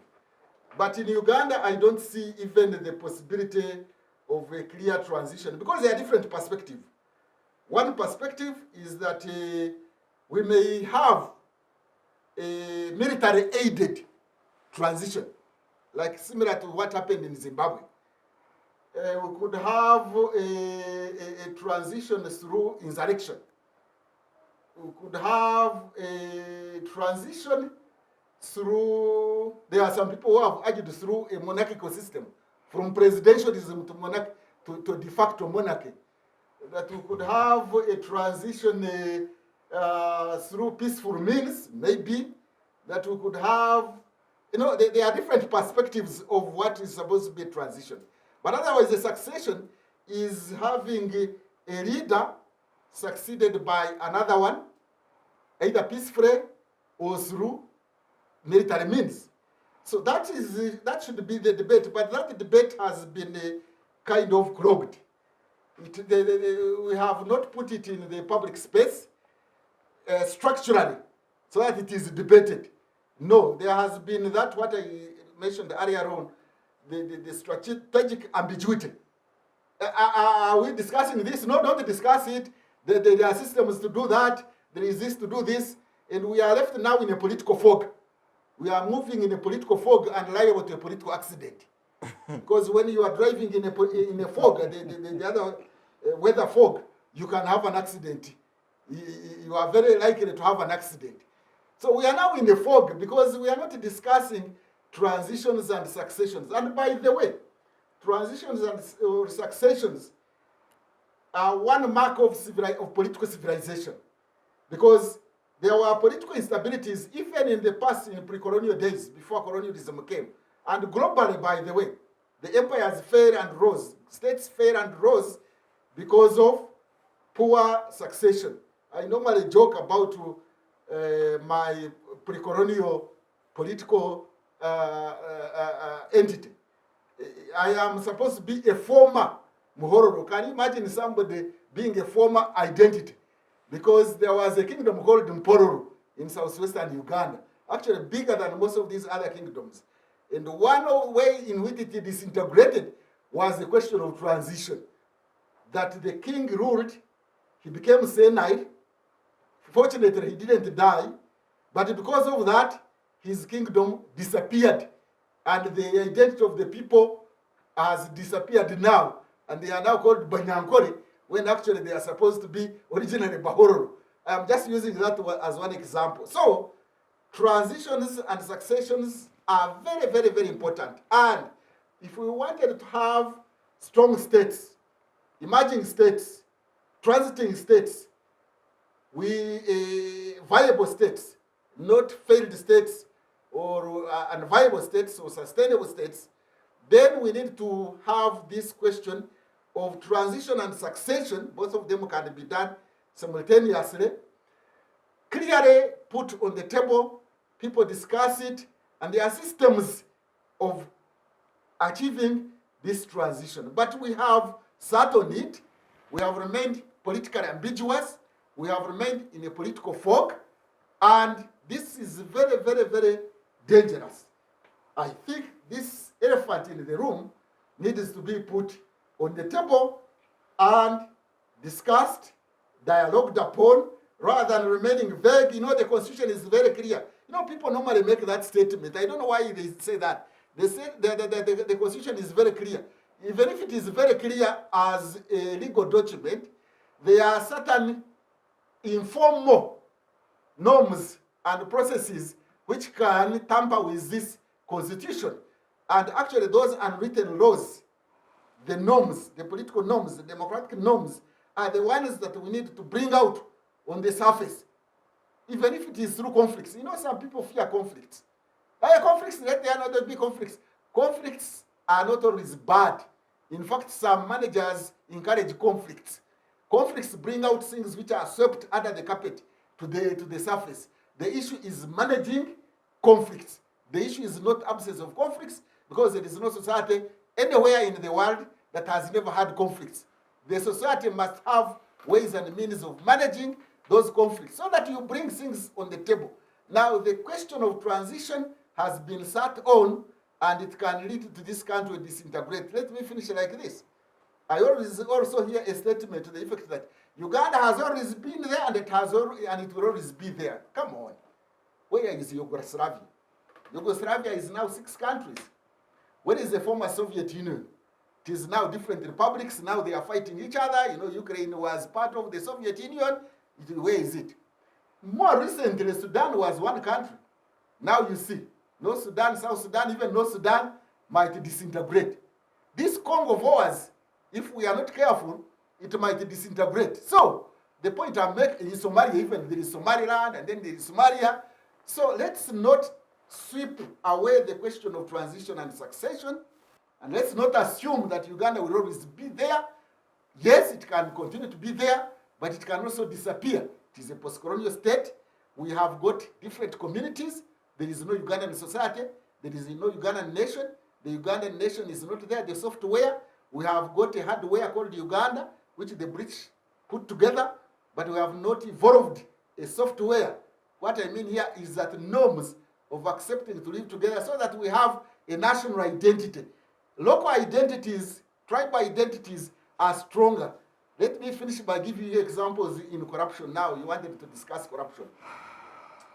But in Uganda, I don't see even the possibility of a clear transition because there are different perspectives. One perspective is that we may have a military-aided transition, like similar to what happened in Zimbabwe. We could have a transition through insurrection. We could have a transition through, there are some people who have argued through a monarchical system, from presidentialism to de facto monarchy. That we could have a transition through peaceful means, maybe. That we could have, there are different perspectives of what is supposed to be a transition. But otherwise, a succession is having a leader succeeded by another one, either peacefully or through military means. So that should be the debate, but that debate has been kind of clogged. We have not put it in the public space structurally so that it is debated. No, there has been that, what I mentioned earlier on, the strategic ambiguity. Are we discussing this? No, don't discuss it. There are systems to do that. There is this to do this. And we are left now in a political fog. We are moving in a political fog and liable to a political accident. Because when you are driving in a fog, the other weather fog, you can have an accident. You are very likely to have an accident. So we are now in a fog because we are not discussing transitions and successions. And by the way, transitions and successions are one mark of political civilization. Because there were political instabilities even in the past, in pre-colonial days, before colonialism came. And globally, by the way, the empires fell and rose. States fell and rose because of poor succession. I normally joke about my pre-colonial political entity. I am supposed to be a former Muhororo. Can you imagine somebody being a former identity? Because there was a kingdom called Mpororo in southwestern Uganda, actually bigger than most of these other kingdoms. And one way in which it disintegrated was the question of transition. That the king ruled, he became senile. Fortunately, he didn't die, but because of that, his kingdom disappeared, and the identity of the people has disappeared now, and they are now called Banyankore, when actually they are supposed to be originally Bahororo. I'm just using that as one example. So transitions and successions are very, very, very important. And if we wanted to have strong states, emerging states, transiting states, viable states, not failed states or unviable states or sustainable states, then we need to have this question of transition and succession. Both of them can be done simultaneously, clearly put on the table, people discuss it, and there are systems of achieving this transition. But we have sat on it, we have remained politically ambiguous, we have remained in a political fog, and this is very, very, very dangerous. I think this elephant in the room needs to be put on the table and discussed, dialogued upon, rather than remaining vague. You know, the Constitution is very clear. You know, people normally make that statement. I don't know why they say that. They say the Constitution is very clear. Even if it is very clear as a legal document, there are certain informal norms and processes which can tamper with this Constitution. And actually those unwritten laws, the norms, the political norms, the democratic norms, are the ones that we need to bring out on the surface, even if it is through conflicts. You know, some people fear conflicts. Conflicts, let there not be conflicts. Conflicts are not always bad. In fact, some managers encourage conflicts. Conflicts bring out things which are swept under the carpet to the surface. The issue is managing conflicts. The issue is not absence of conflicts, because there is no society anywhere in the world that has never had conflicts. The society must have ways and means of managing those conflicts so that you bring things on the table. Now, the question of transition has been sat on, and it can lead to this country disintegrate. Let me finish like this. I always also hear a statement to the effect that Uganda has always been there, and it will always be there. Come on. Where is Yugoslavia? Yugoslavia is now 6 countries. Where is the former Soviet Union? It is now different republics. Now they are fighting each other. You know, Ukraine was part of the Soviet Union. Where is it? More recently, Sudan was one country. Now you see, North Sudan, South Sudan, even North Sudan might disintegrate. This Congo of ours, if we are not careful, it might disintegrate. So the point I'm making in Somalia, even there is Somaliland and then there is Somalia. So let's not sweep away the question of transition and succession, and let's not assume that Uganda will always be there. Yes, it can continue to be there, but it can also disappear. It is a post-colonial state. We have got different communities. There is no Ugandan society. There is no Ugandan nation. The Ugandan nation is not there. The software, we have got a hardware called Uganda, which the British put together, but we have not evolved a software. What I mean here is that norms of accepting to live together so that we have a national identity. Local identities, tribal identities are stronger. Let me finish by giving you examples in corruption now. You wanted to discuss corruption.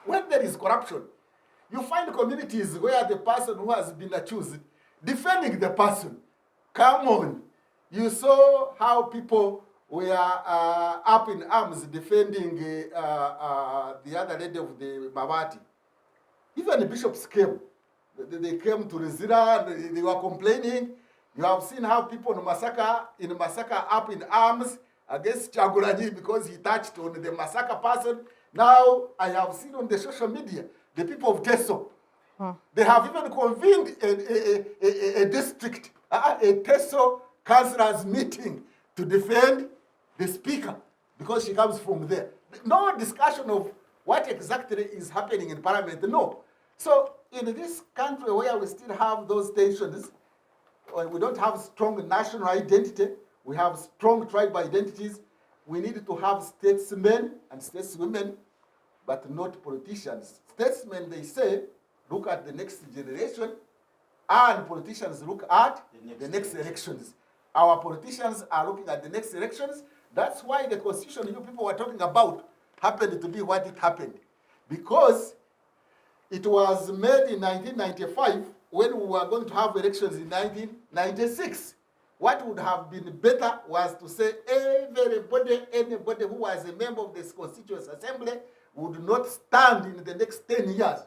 When there is corruption, you find communities where the person who has been accused defending the person. Come on. You saw how people were up in arms defending the other lady of the Mabati. Even the bishops came. They came to Rizira and they were complaining. You have seen how people in Masaka up in arms against Chagulanyi because he touched on the Masaka person. Now, I have seen on the social media, the people of Teso, they have even convened a district, a Teso councillors meeting to defend the speaker because she comes from there. No discussion of what exactly is happening in parliament, no. So in this country where we still have those tensions, we don't have strong national identity, we have strong tribal identities, we need to have statesmen and stateswomen, but not politicians. Statesmen, they say, look at the next generation, and politicians look at the next elections. Our politicians are looking at the next elections. That's why the constitution you people were talking about happened to be what it happened. Because it was made in 1995 when we were going to have elections in 1996. What would have been better was to say anybody who was a member of this Constituent Assembly would not stand in the next 10 years.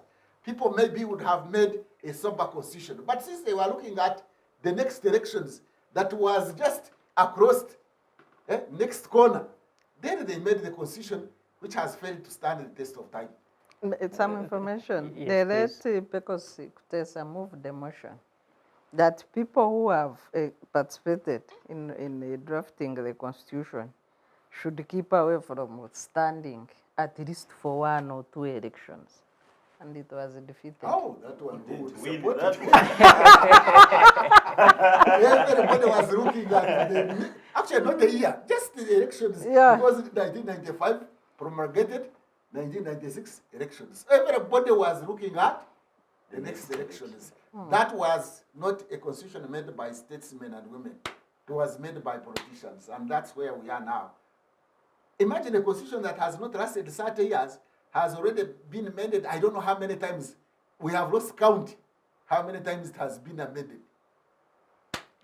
People maybe would have made a sober constitution. But since they were looking at the next elections that was just across next corner, then they made the constitution which has failed to stand the test of time. Some information. Yes, The late Pecos Kutesa moved the motion that people who have participated in drafting the constitution should keep away from standing at least for 1 or 2 elections. And it was defeated. Oh, that one who would We support did it. Everybody was looking at the, actually not the year, just the elections. Yeah. Because 1995 promulgated, 1996 elections. Everybody was looking at the next elections. That was not a constitution made by statesmen and women. It was made by politicians, and that's where we are now. Imagine a constitution that has not lasted 30 years, has already been amended. I don't know how many times. We have lost count how many times it has been amended.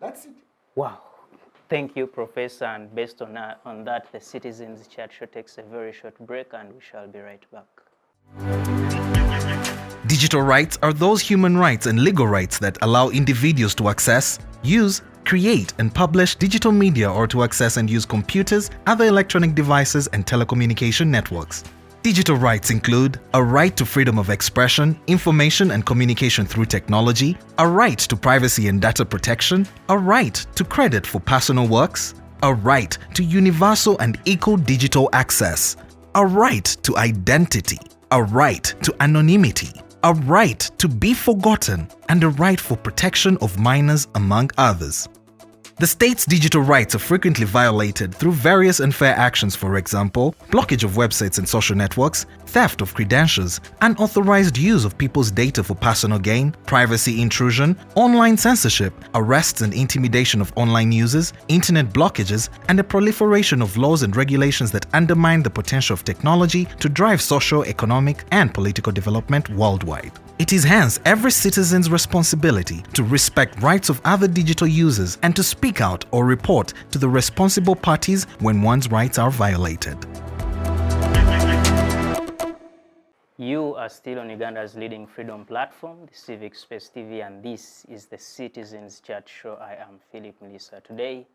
That's it. Wow. Thank you, Professor. And based on that, the Citizens Chat show takes a very short break, and we shall be right back. Digital rights are those human rights and legal rights that allow individuals to access, use, create, and publish digital media or to access and use computers, other electronic devices, and telecommunication networks. Digital rights include a right to freedom of expression, information and communication through technology, a right to privacy and data protection, a right to credit for personal works, a right to universal and equal digital access, a right to identity, a right to anonymity, a right to be forgotten, and a right for protection of minors, among others. The state's digital rights are frequently violated through various unfair actions, for example, blockage of websites and social networks, theft of credentials, unauthorized use of people's data for personal gain, privacy intrusion, online censorship, arrests and intimidation of online users, internet blockages, and the proliferation of laws and regulations that undermine the potential of technology to drive social, economic, and political development worldwide. It is hence every citizen's responsibility to respect rights of other digital users and to speak out or report to the responsible parties when one's rights are violated. You are still on Uganda's leading freedom platform, the Civic Space TV, and this is the Citizens Chat Show. I am Phillip Muliisa. Today,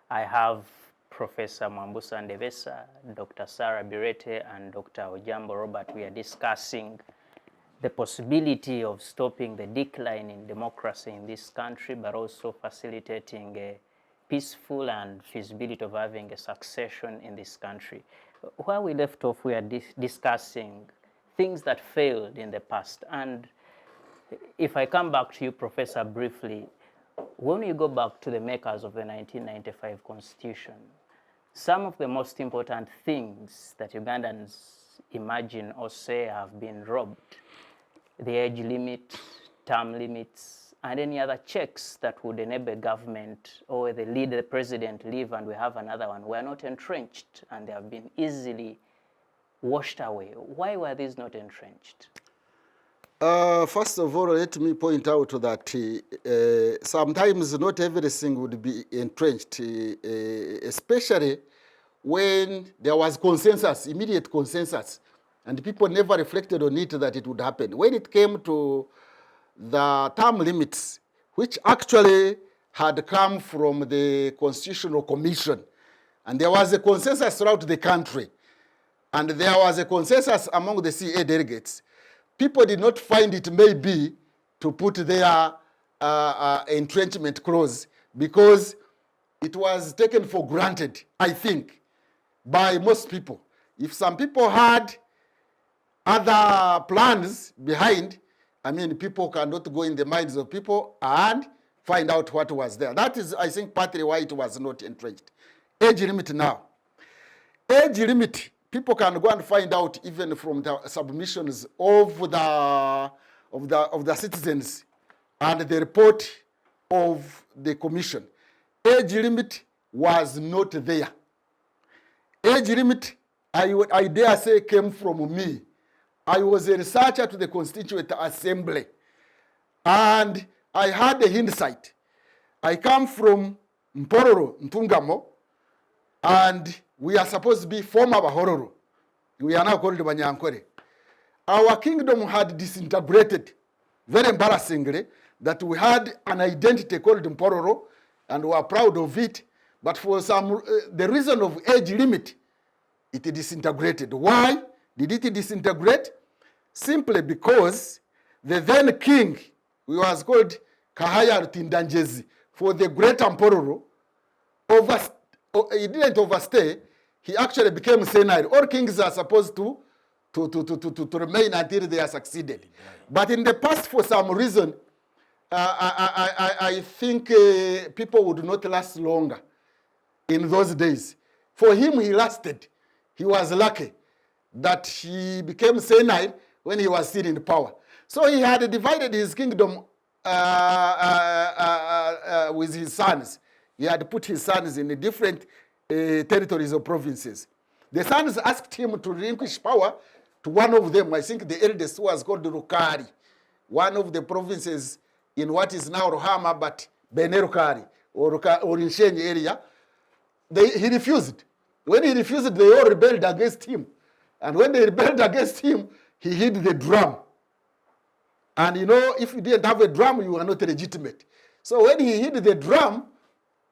I have Professor Mwabutsya Ndebesa, Dr. Sarah Bireete, and Dr. Ojambo Robert. We are discussing the possibility of stopping the decline in democracy in this country, but also facilitating a peaceful and feasibility of having a succession in this country. Where we left off, we are discussing things that failed in the past. And if I come back to you, Professor, briefly, when you go back to the makers of the 1995 Constitution, some of the most important things that Ugandans imagine or say have been robbed, the age limit, term limits, and any other checks that would enable government or the president leave and we have another one, were not entrenched, and they have been easily washed away. Why were these not entrenched? First of all, let me point out that sometimes not everything would be entrenched, especially when there was consensus, immediate consensus, and people never reflected on it that it would happen. When it came to the term limits, which actually had come from the Constitutional Commission, and there was a consensus throughout the country, and there was a consensus among the CA delegates, people did not find it maybe to put their entrenchment clause because it was taken for granted, I think, by most people. If some people had other plans behind, I mean, people cannot go in the minds of people and find out what was there. That is, I think, partly why it was not entrenched. Age limit now. Age limit, people can go and find out even from the submissions of the citizens and the report of the commission. Age limit was not there. Age limit, I dare say, came from me. I was a researcher to the Constituent Assembly. And I had a hindsight. I come from Mpororo, Ntungamo, and we are supposed to be former Bahororo. We are now called Banyankore. Our kingdom had disintegrated very embarrassingly, that we had an identity called Mpororo, and we are proud of it. But for some, the reason of age limit, it disintegrated. Why did it disintegrate? Simply because the then king, who was called Kahaya Tindanjezi, for the great Mpororo, he didn't overstay. He actually became senile. All kings are supposed to remain until they are succeeded. But in the past, for some reason, I think people would not last longer in those days. For him, he lasted. He was lucky that he became senile when he was still in power. So he had divided his kingdom with his sons. He had put his sons in different territories or provinces. The sons asked him to relinquish power to one of them. I think the eldest was called Rukari, one of the provinces in what is now Rohama, but Benerukari or Inshenyi area. He refused. When he refused, they all rebelled against him. And when they rebelled against him, he hid the drum. And you know, if you didn't have a drum, you were not legitimate. So when he hid the drum,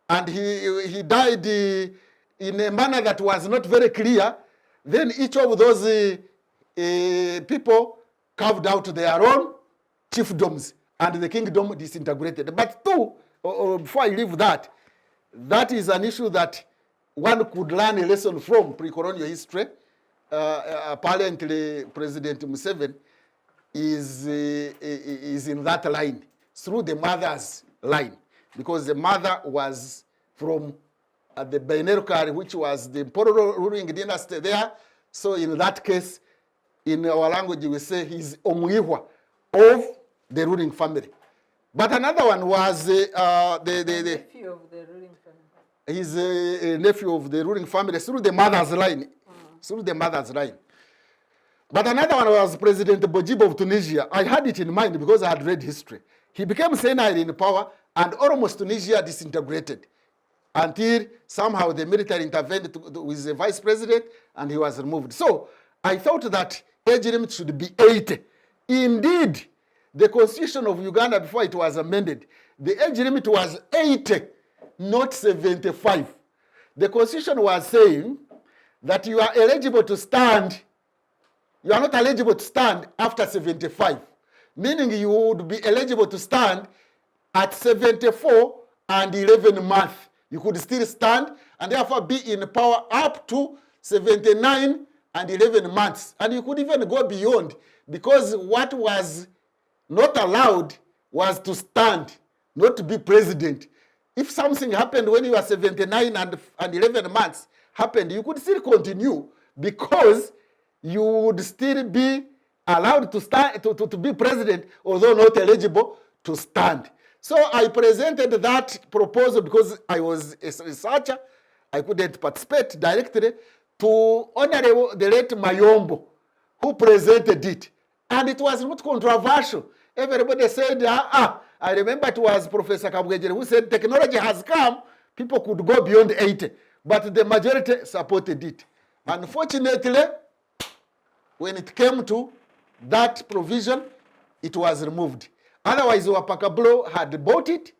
and he died in a manner that was not very clear, then each of those people carved out their own chiefdoms, and the kingdom disintegrated. But before I leave that, that is an issue that one could learn a lesson from pre-colonial history. Apparently, President Museveni is in that line, through the mother's line, because the mother was from the Benerukari, which was the Mpororo ruling dynasty there. So in that case, in our language, we say he's Omuihwa of the ruling family. But another one was the nephew of the ruling family. He's a nephew of the ruling family through the mother's line. Through the mother's line. But another one was President Bojibo of Tunisia. I had it in mind because I had read history. He became senile in power, and almost Tunisia disintegrated until somehow the military intervened with the vice president, and he was removed. So I thought that age limit should be 80. Indeed, the constitution of Uganda, before it was amended, the age limit was 80, not 75. The constitution was saying that you are eligible to stand, you are not eligible to stand after 75, meaning you would be eligible to stand at 74 and 11 months. You could still stand and therefore be in power up to 79 and 11 months. And you could even go beyond, because what was not allowed was to stand, not to be president. If something happened when you were 79 and 11 months happened, you could still continue, because you would still be allowed to stand, to be president, although not eligible to stand. So I presented that proposal because I was a researcher. I couldn't participate directly, to Honorable the late Mayombo, who presented it. And it was not controversial. Everybody said, I remember it was Professor Kabwejere who said technology has come, people could go beyond 80. But the majority supported it. Unfortunately, when it came to that provision, it was removed. Otherwise, Wapakablo had bought it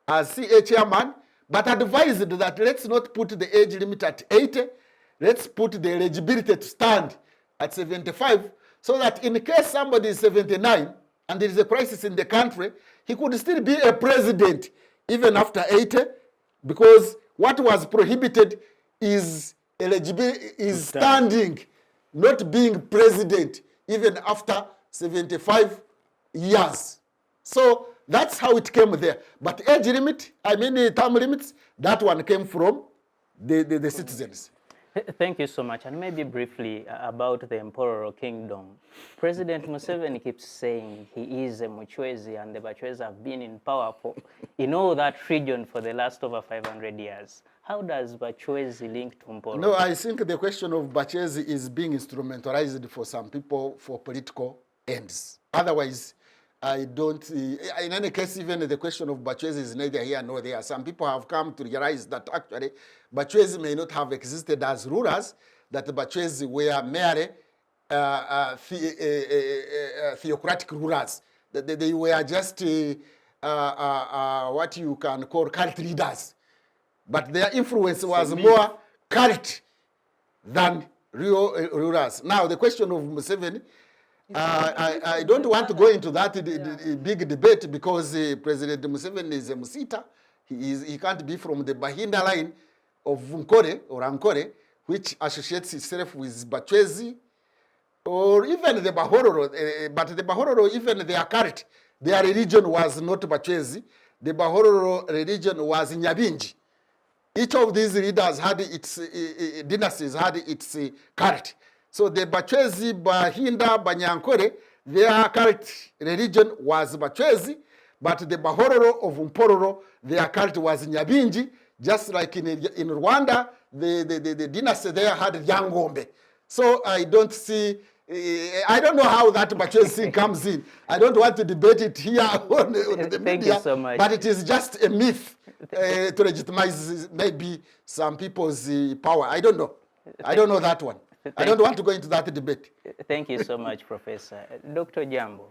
as CA chairman, but advised that let's not put the age limit at 80, let's put the eligibility to stand at 75, so that in case somebody is 79 and there is a crisis in the country, he could still be a president even after 80, because what was prohibited is standing, not being president even after 75 years. So that's how it came there. But age limit, term limits, that one came from the citizens. Thank you so much. And maybe briefly about the Mpororo Kingdom. President Museveni keeps saying he is a Muchwezi, and the Bachwezi have been in power in all that region for the last over 500 years. How does Bachwezi link to Mpororo? No, I think the question of Bachwezi is being instrumentalized for some people for political ends. Otherwise, I don't, in any case, even the question of Bachwezi is neither here nor there. Some people have come to realize that actually Bachwezi may not have existed as rulers, that the Bachwezi were merely theocratic rulers. That they were just what you can call cult leaders. But their influence was more cult than real rulers. Now, the question of Museveni, I don't want to go into that big debate because President Museveni is a Musita. He can't be from the Bahinda line of Nkore or Ankore, which associates itself with Bachwezi or even the Bahororo. But the Bahororo, even their cult, their religion was not Bachwezi. The Bahororo religion was Nyabinji. Each of these leaders had its dynasties, had its cult. So the Bachwezi, Bahinda, Banyankore, their cult religion was Bachwezi, but the Bahororo of Mpororo, their cult was Nyabinji. Just like in Rwanda, the dynasty there had Yangombe. So I don't see, I don't know how that Bachwezi comes in. I don't want to debate it here on the Thank media, you so much. but it is just a myth to legitimize maybe some people's power. I don't know. I don't know that one. I don't want to go into that debate. Thank you so much, Professor. Dr. Ojambo,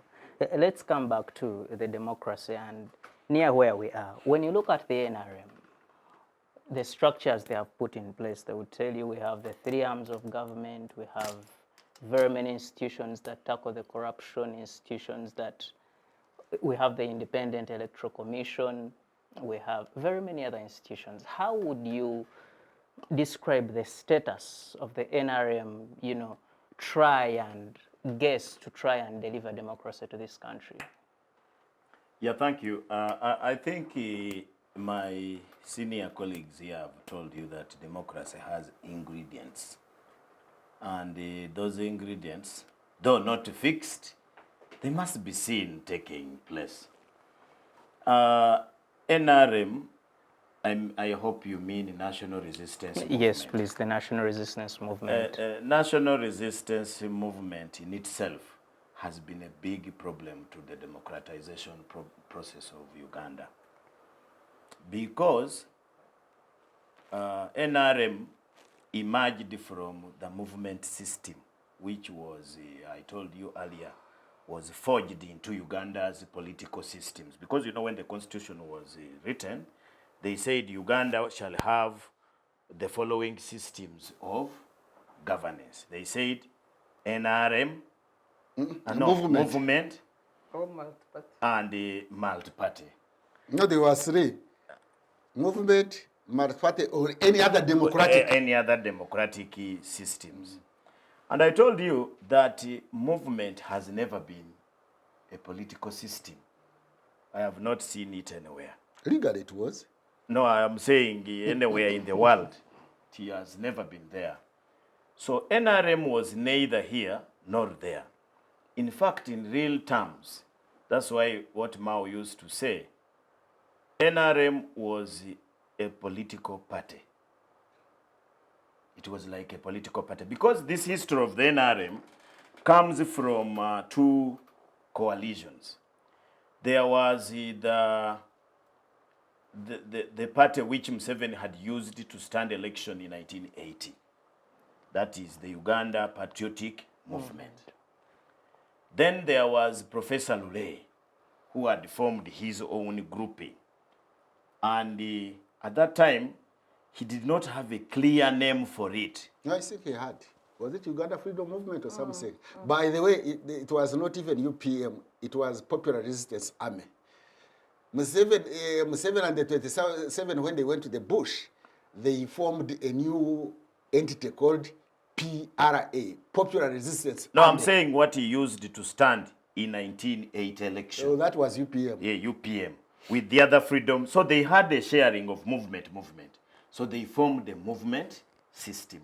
let's come back to the democracy and near where we are. When you look at the NRM, the structures they have put in place, they would tell you we have the 3 arms of government, we have very many institutions that tackle the corruption, institutions that, we have the Independent Electoral Commission, we have very many other institutions. How would you describe the status of the NRM, you know, try and deliver democracy to this country? Yeah, thank you. I think my senior colleagues here have told you that democracy has ingredients. And those ingredients, though not fixed, they must be seen taking place. NRM, I hope you mean National Resistance Movement. Yes, please, the National Resistance Movement. National Resistance Movement in itself has been a big problem to the democratization process of Uganda. Because NRM emerged from the movement system, which was, I told you earlier, was forged into Uganda's political systems. Because, you know, when the constitution was written, they said Uganda shall have the following systems of governance. They said NRM, movement Or multi-party. and multi-party. No, there was 3. Movement, multi-party, or any other democratic. Any other democratic systems. And I told you that movement has never been a political system. I have not seen it anywhere. Legally it was. No, I am saying anywhere in the world. It has never been there. So NRM was neither here nor there. In fact, in real terms, that's why what Mao used to say, NRM was a political party. It was like a political party. Because this history of the NRM comes from 2 coalitions. There was the party which Museveni had used to stand election in 1980. That is the Uganda Patriotic Movement. Then there was Professor Lule, who had formed his own grouping. And at that time, he did not have a clear name for it. No, I think he had. Was it Uganda Freedom Movement or something? By the way, it was not even UPM. It was Popular Resistance Army. Museveni and the 27, when they went to the bush, they formed a new entity called PRA, Popular Resistance No, Army. I'm saying what he used to stand in 1980 election. So that was UPM. Yeah, UPM. With the other freedom. So they had a sharing of movement. So they formed a movement system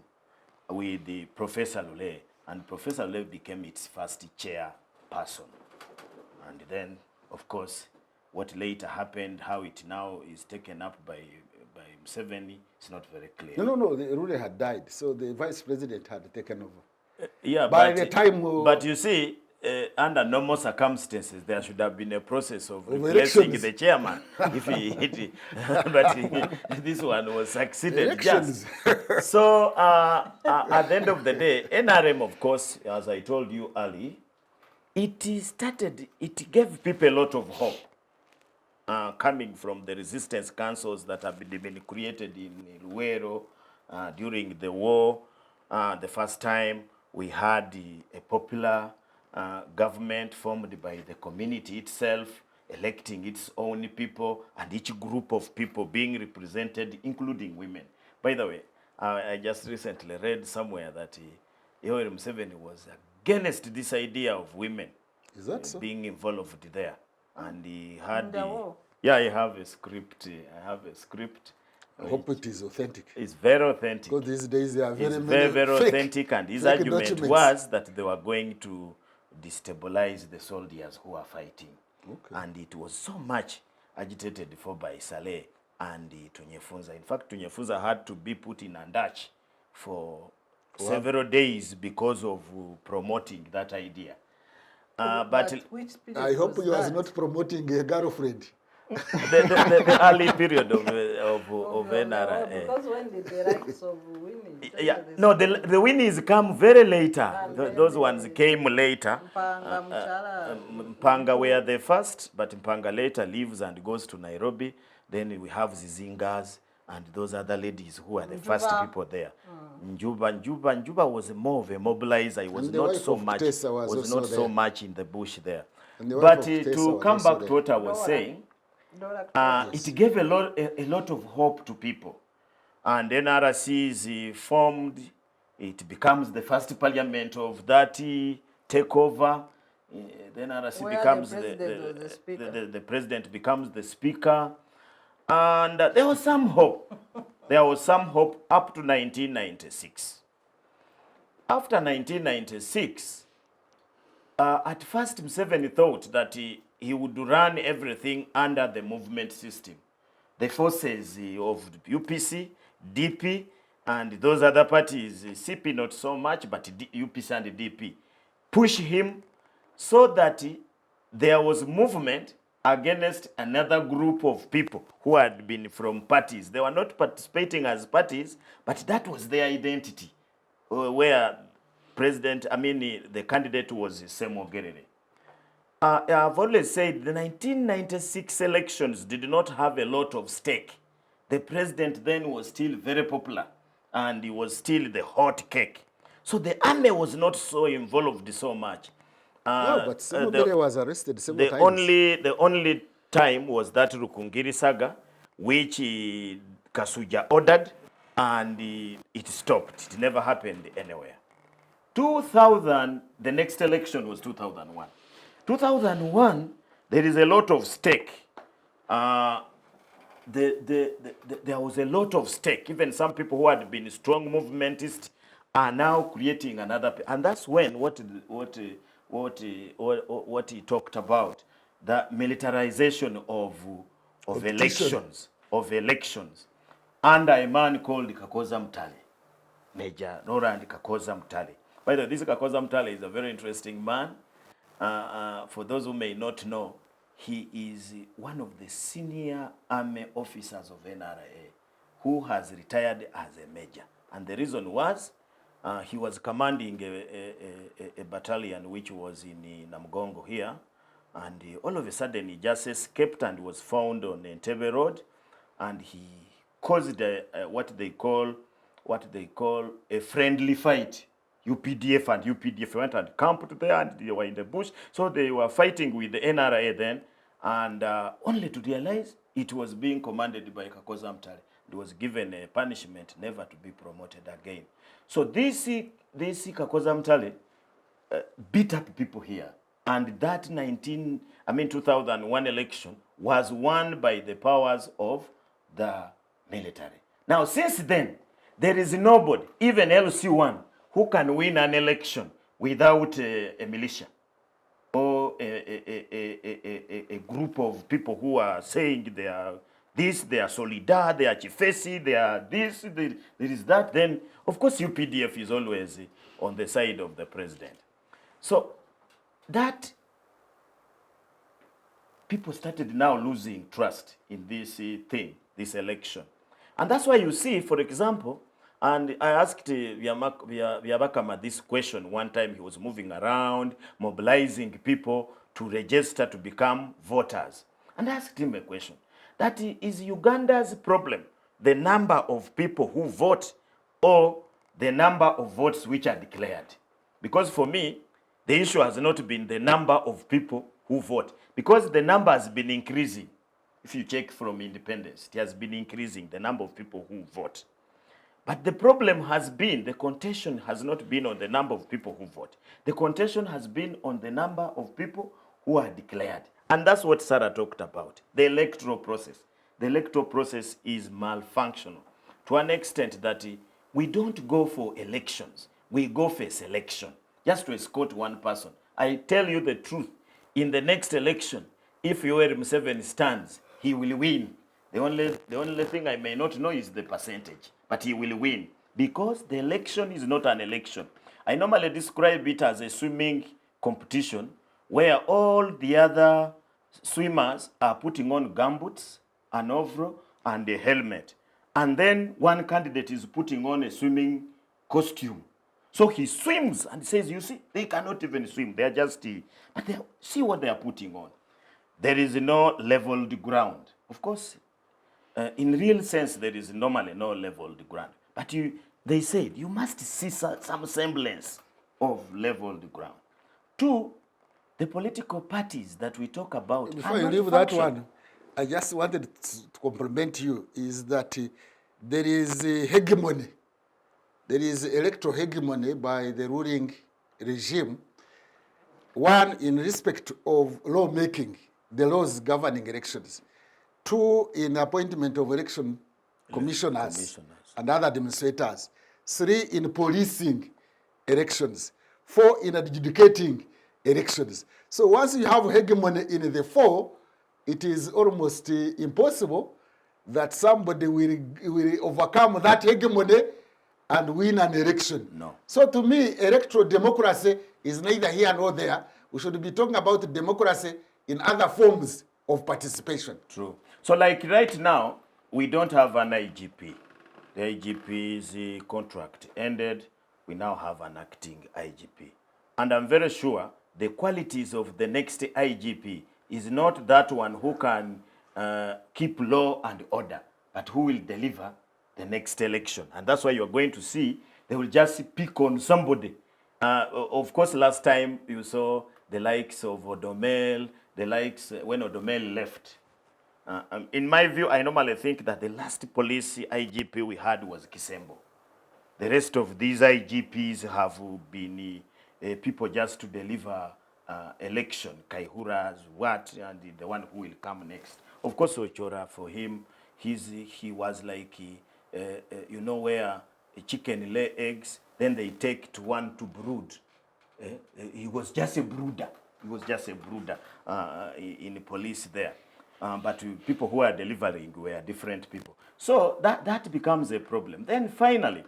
with the Professor Lule. And Professor Lule became its first chairperson. And then, of course, what later happened, how it now is taken up by Museveni, it's not very clear. No, the ruler had died, so the vice president had taken over. Yeah, By but, the time... but you see, under normal circumstances, there should have been a process of replacing elections. the chairman. If he hit it. But this one was succeeded Elections. just. So at the end of the day, NRM, of course, as I told you earlier, it gave people a lot of hope. Coming from the resistance councils that have been created in Luero during the war. The first time we had a popular government formed by the community itself, electing its own people, and each group of people being represented, including women. By the way, I just recently read somewhere that Yoweri Museveni was against this idea of women Is that so? being involved there. And he had, In the war? yeah, I have a script. I have a script. I hope it is authentic. It's very authentic. Because these days there are It's very very fake, authentic, and his fake argument documents. was that they were going to destabilize the soldiers who are fighting. Okay. And it was so much agitated for by Saleh and Tunyefunza. In fact, Tunyefunza had to be put in Andach for several days because of promoting that idea. But which period I hope was you was that? not promoting a girlfriend. the early period of Oh, NRA. because when did the rights of women? Yeah, no, the Winnies come very later. Those ones came later. Mpanga, Mchala, Mpanga were the first, but Mpanga later leaves and goes to Nairobi. Then we have Zizingas and those other ladies who are the first people there. Njuba was more of a mobilizer. He was And the not wife so of much Tessa was also not so there. much in the bush there. And the wife But of Tessa to was come also back to there. what I was saying, it gave a lot of hope to people. And NRC is formed. It becomes the first parliament of that takeover. The NRC Where the becomes president was the speaker. the president becomes the speaker. And there was some hope. There was some hope up to 1996. After 1996, at first Museveni thought that he would run everything under the movement system. The forces of UPC, DP, and those other parties, CP not so much, but UPC and DP, push him so that there was movement against another group of people who had been from parties. They were not participating as parties, but that was their identity, where the candidate was Semo Gerere. I've always said the 1996 elections did not have a lot of stake. The president then was still very popular, and he was still the hot cake. So the army was not so involved so much. No, but Semogere was arrested several times. The only time was that Rukungiri saga, which Kasuja ordered, and it stopped. It never happened anywhere. 2000, the next election was 2001. 2001, there is a lot of stake. There was a lot of stake. Even some people who had been strong movementists are now creating another. And that's when what he talked about, the militarization of elections, under a man called Kakoza Mutale, Major Roland Kakoza Mutale. By the way, this Kakoza Mutale is a very interesting man. For those who may not know, he is one of the senior army officers of NRA who has retired as a major. And the reason was he was commanding a battalion which was in Namgongo here. And all of a sudden he just escaped and was found on Entebbe Road. And he caused what they call a friendly fight. UPDF and UPDF went and camped there, and they were in the bush. So they were fighting with the NRA then, and only to realize it was being commanded by Kakoza Mutale. It was given a punishment never to be promoted again. So this Kakoza Mutale beat up people here. And that 2001 election was won by the powers of the military. Now, since then, there is nobody, even LC1, who can win an election without a militia or a group of people who are saying they are this, they are Solidar, they are Chifesi, they are this, there is that. Then, of course, UPDF is always on the side of the president. So, that people started now losing trust in this thing, this election. And that's why you see, for example, and I asked Byabakama this question one time. He was moving around, mobilizing people to register to become voters. And I asked him a question. That is Uganda's problem, the number of people who vote or the number of votes which are declared? Because for me, the issue has not been the number of people who vote, because the number has been increasing. If you check from independence, it has been increasing, the number of people who vote. But the problem has been, the contention has not been on the number of people who vote. The contention has been on the number of people who are declared. And that's what Sarah talked about, the electoral process. The electoral process is malfunctional to an extent that we don't go for elections. We go for selection, just to escort one person. I tell you the truth, in the next election, if Yoweri Museveni stands, he will win. The only thing I may not know is the percentage, but he will win, because the election is not an election. I normally describe it as a swimming competition where all the other swimmers are putting on gumboots, an overall, and a helmet. And then one candidate is putting on a swimming costume. So he swims and says, you see, they cannot even swim. They are just, but see what they are putting on. There is no leveled ground. Of course, in real sense, there is normally no leveled ground. But they said, you must see some semblance of leveled ground. Two, the political parties that we talk about. Before you leave that one, I just wanted to compliment you, is that there is a hegemony. There is electoral hegemony by the ruling regime. One, in respect of lawmaking, the laws governing elections. Two, in appointment of election commissioners and other administrators. Three, in policing elections. Four, in adjudicating elections. So once you have hegemony in the four, it is almost impossible that somebody will overcome that hegemony and win an election. No. So to me, electoral democracy is neither here nor there. We should be talking about democracy in other forms of participation. True. So like right now, we don't have an IGP. The IGP's contract ended. We now have an acting IGP. And I'm very sure the qualities of the next IGP is not that one who can keep law and order, but who will deliver the next election. And that's why you're going to see they will just pick on somebody. Of course, last time you saw the likes of Odomel, the likes when Odomel left. In my view, I normally think that the last police IGP we had was Kisembo. The rest of these IGPs have been people just to deliver election, Kaihura's what, and the one who will come next. Of course, Ochora, for him, he was like, you know, where a chicken lay eggs, then they take to one to brood. He was just a brooder. He was just a brooder in the police there. But people who are delivering were different people. So that becomes a problem. Then finally,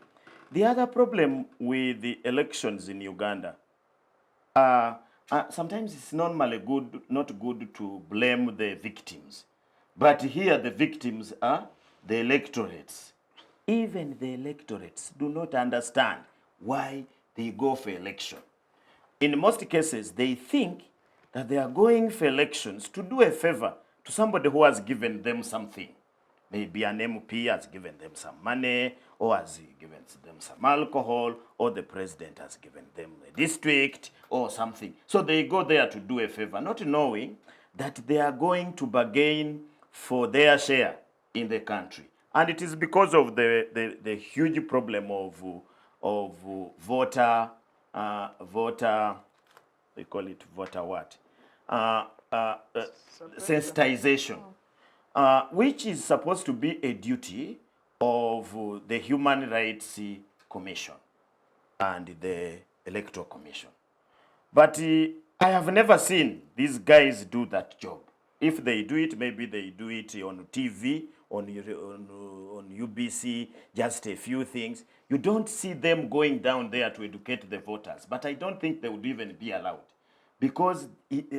the other problem with the elections in Uganda, sometimes it's normally not good to blame the victims. But here the victims are the electorates. Even the electorates do not understand why they go for election. In most cases, they think that they are going for elections to do a favor to somebody who has given them something. Maybe an MP has given them some money, or has given them some alcohol, or the president has given them a district, or something. So they go there to do a favor, not knowing that they are going to bargain for their share in the country. And it is because of the huge problem of voter, they call it voter what? Sensitization, which is supposed to be a duty of the Human Rights Commission and the Electoral Commission. But I have never seen these guys do that job. If they do it, maybe they do it on TV, on UBC, just a few things. You don't see them going down there to educate the voters. But I don't think they would even be allowed. because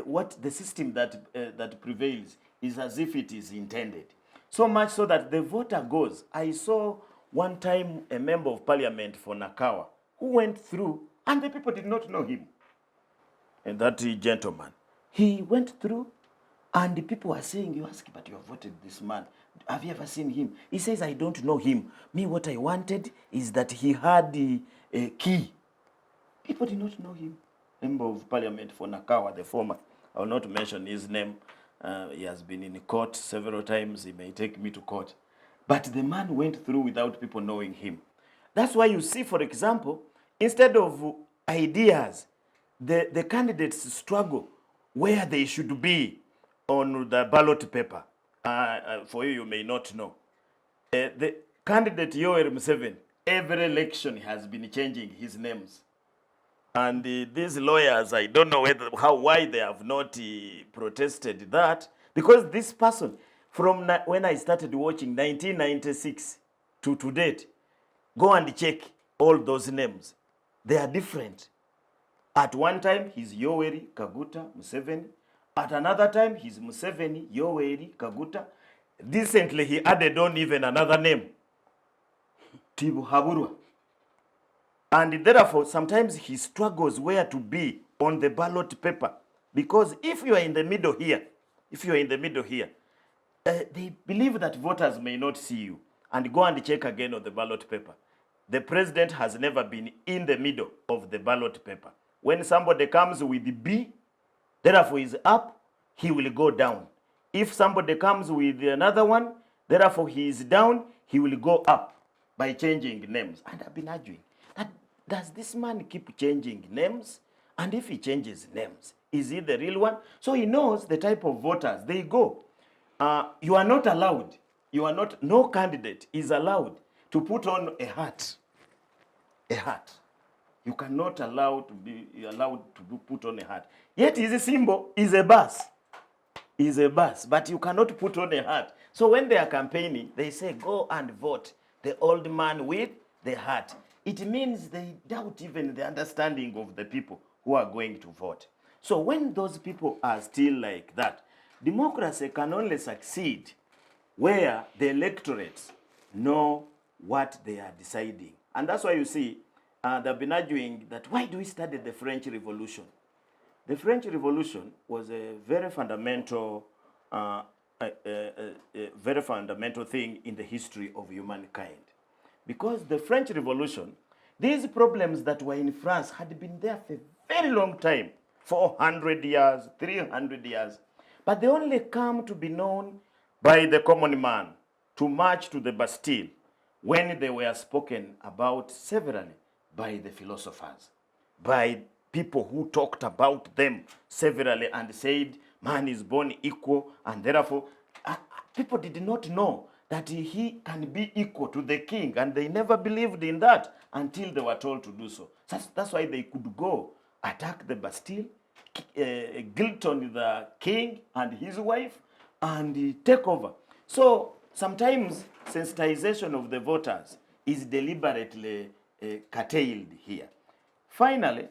what the system that prevails is as if it is intended. So much so that the voter goes. I saw one time a member of parliament for Nakawa who went through, and the people did not know him. And that gentleman, he went through, and the people were saying, you ask, but you have voted this man. Have you ever seen him? He says, I don't know him. Me, what I wanted is that he had a key. People did not know him. Member of parliament for Nakawa, the former. I will not mention his name. He has been in court several times. He may take me to court. But the man went through without people knowing him. That's why you see, for example, instead of ideas, the candidates struggle where they should be on the ballot paper. For you may not know. The candidate Yoweri Museveni, every election has been changing his names. And these lawyers, I don't know why they have not protested that. Because this person, from when I started watching 1996 to date, go and check all those names. They are different. At one time, he's Yoweri Kaguta Museveni. At another time, he's Museveni Yoweri Kaguta. Recently, he added on even another name, Tibu Haburwa. And therefore, sometimes he struggles where to be on the ballot paper. Because if you are in the middle here, they believe that voters may not see you. And go and check again on the ballot paper. The president has never been in the middle of the ballot paper. When somebody comes with B, therefore is up, he will go down. If somebody comes with another one, therefore he is down, he will go up by changing names. And I've been arguing that, does this man keep changing names? And if he changes names, is he the real one? So he knows the type of voters they go. You are not allowed, no candidate is allowed to put on a hat. A hat. You cannot be allowed to put on a hat. Yet his symbol is a bus. But you cannot put on a hat. So when they are campaigning, they say, go and vote the old man with the hat. It means they doubt even the understanding of the people who are going to vote. So when those people are still like that, democracy can only succeed where the electorates know what they are deciding. And that's why you see, they've been arguing that why do we study the French Revolution? The French Revolution was a very fundamental thing in the history of humankind. Because the French Revolution, these problems that were in France had been there for a very long time, 400 years, 300 years. But they only come to be known by the common man to march to the Bastille when they were spoken about severally by the philosophers, by people who talked about them severally and said man is born equal, and therefore people did not know that he can be equal to the king, and they never believed in that until they were told to do so. That's why they could go attack the Bastille, guiltily the king and his wife, and take over. So sometimes sensitization of the voters is deliberately curtailed here. Finally,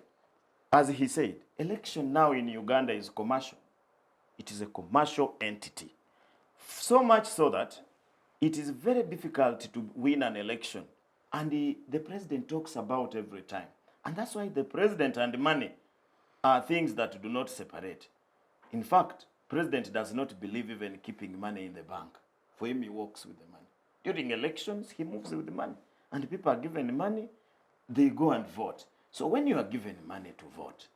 as he said, election now in Uganda is commercial. It is a commercial entity. So much so that it is very difficult to win an election. And the president talks about every time. And that's why the president and money are things that do not separate. In fact, president does not believe even keeping money in the bank. For him, he works with the money. During elections, he moves with the money. And people are given money, they go and vote. So when you are given money to vote,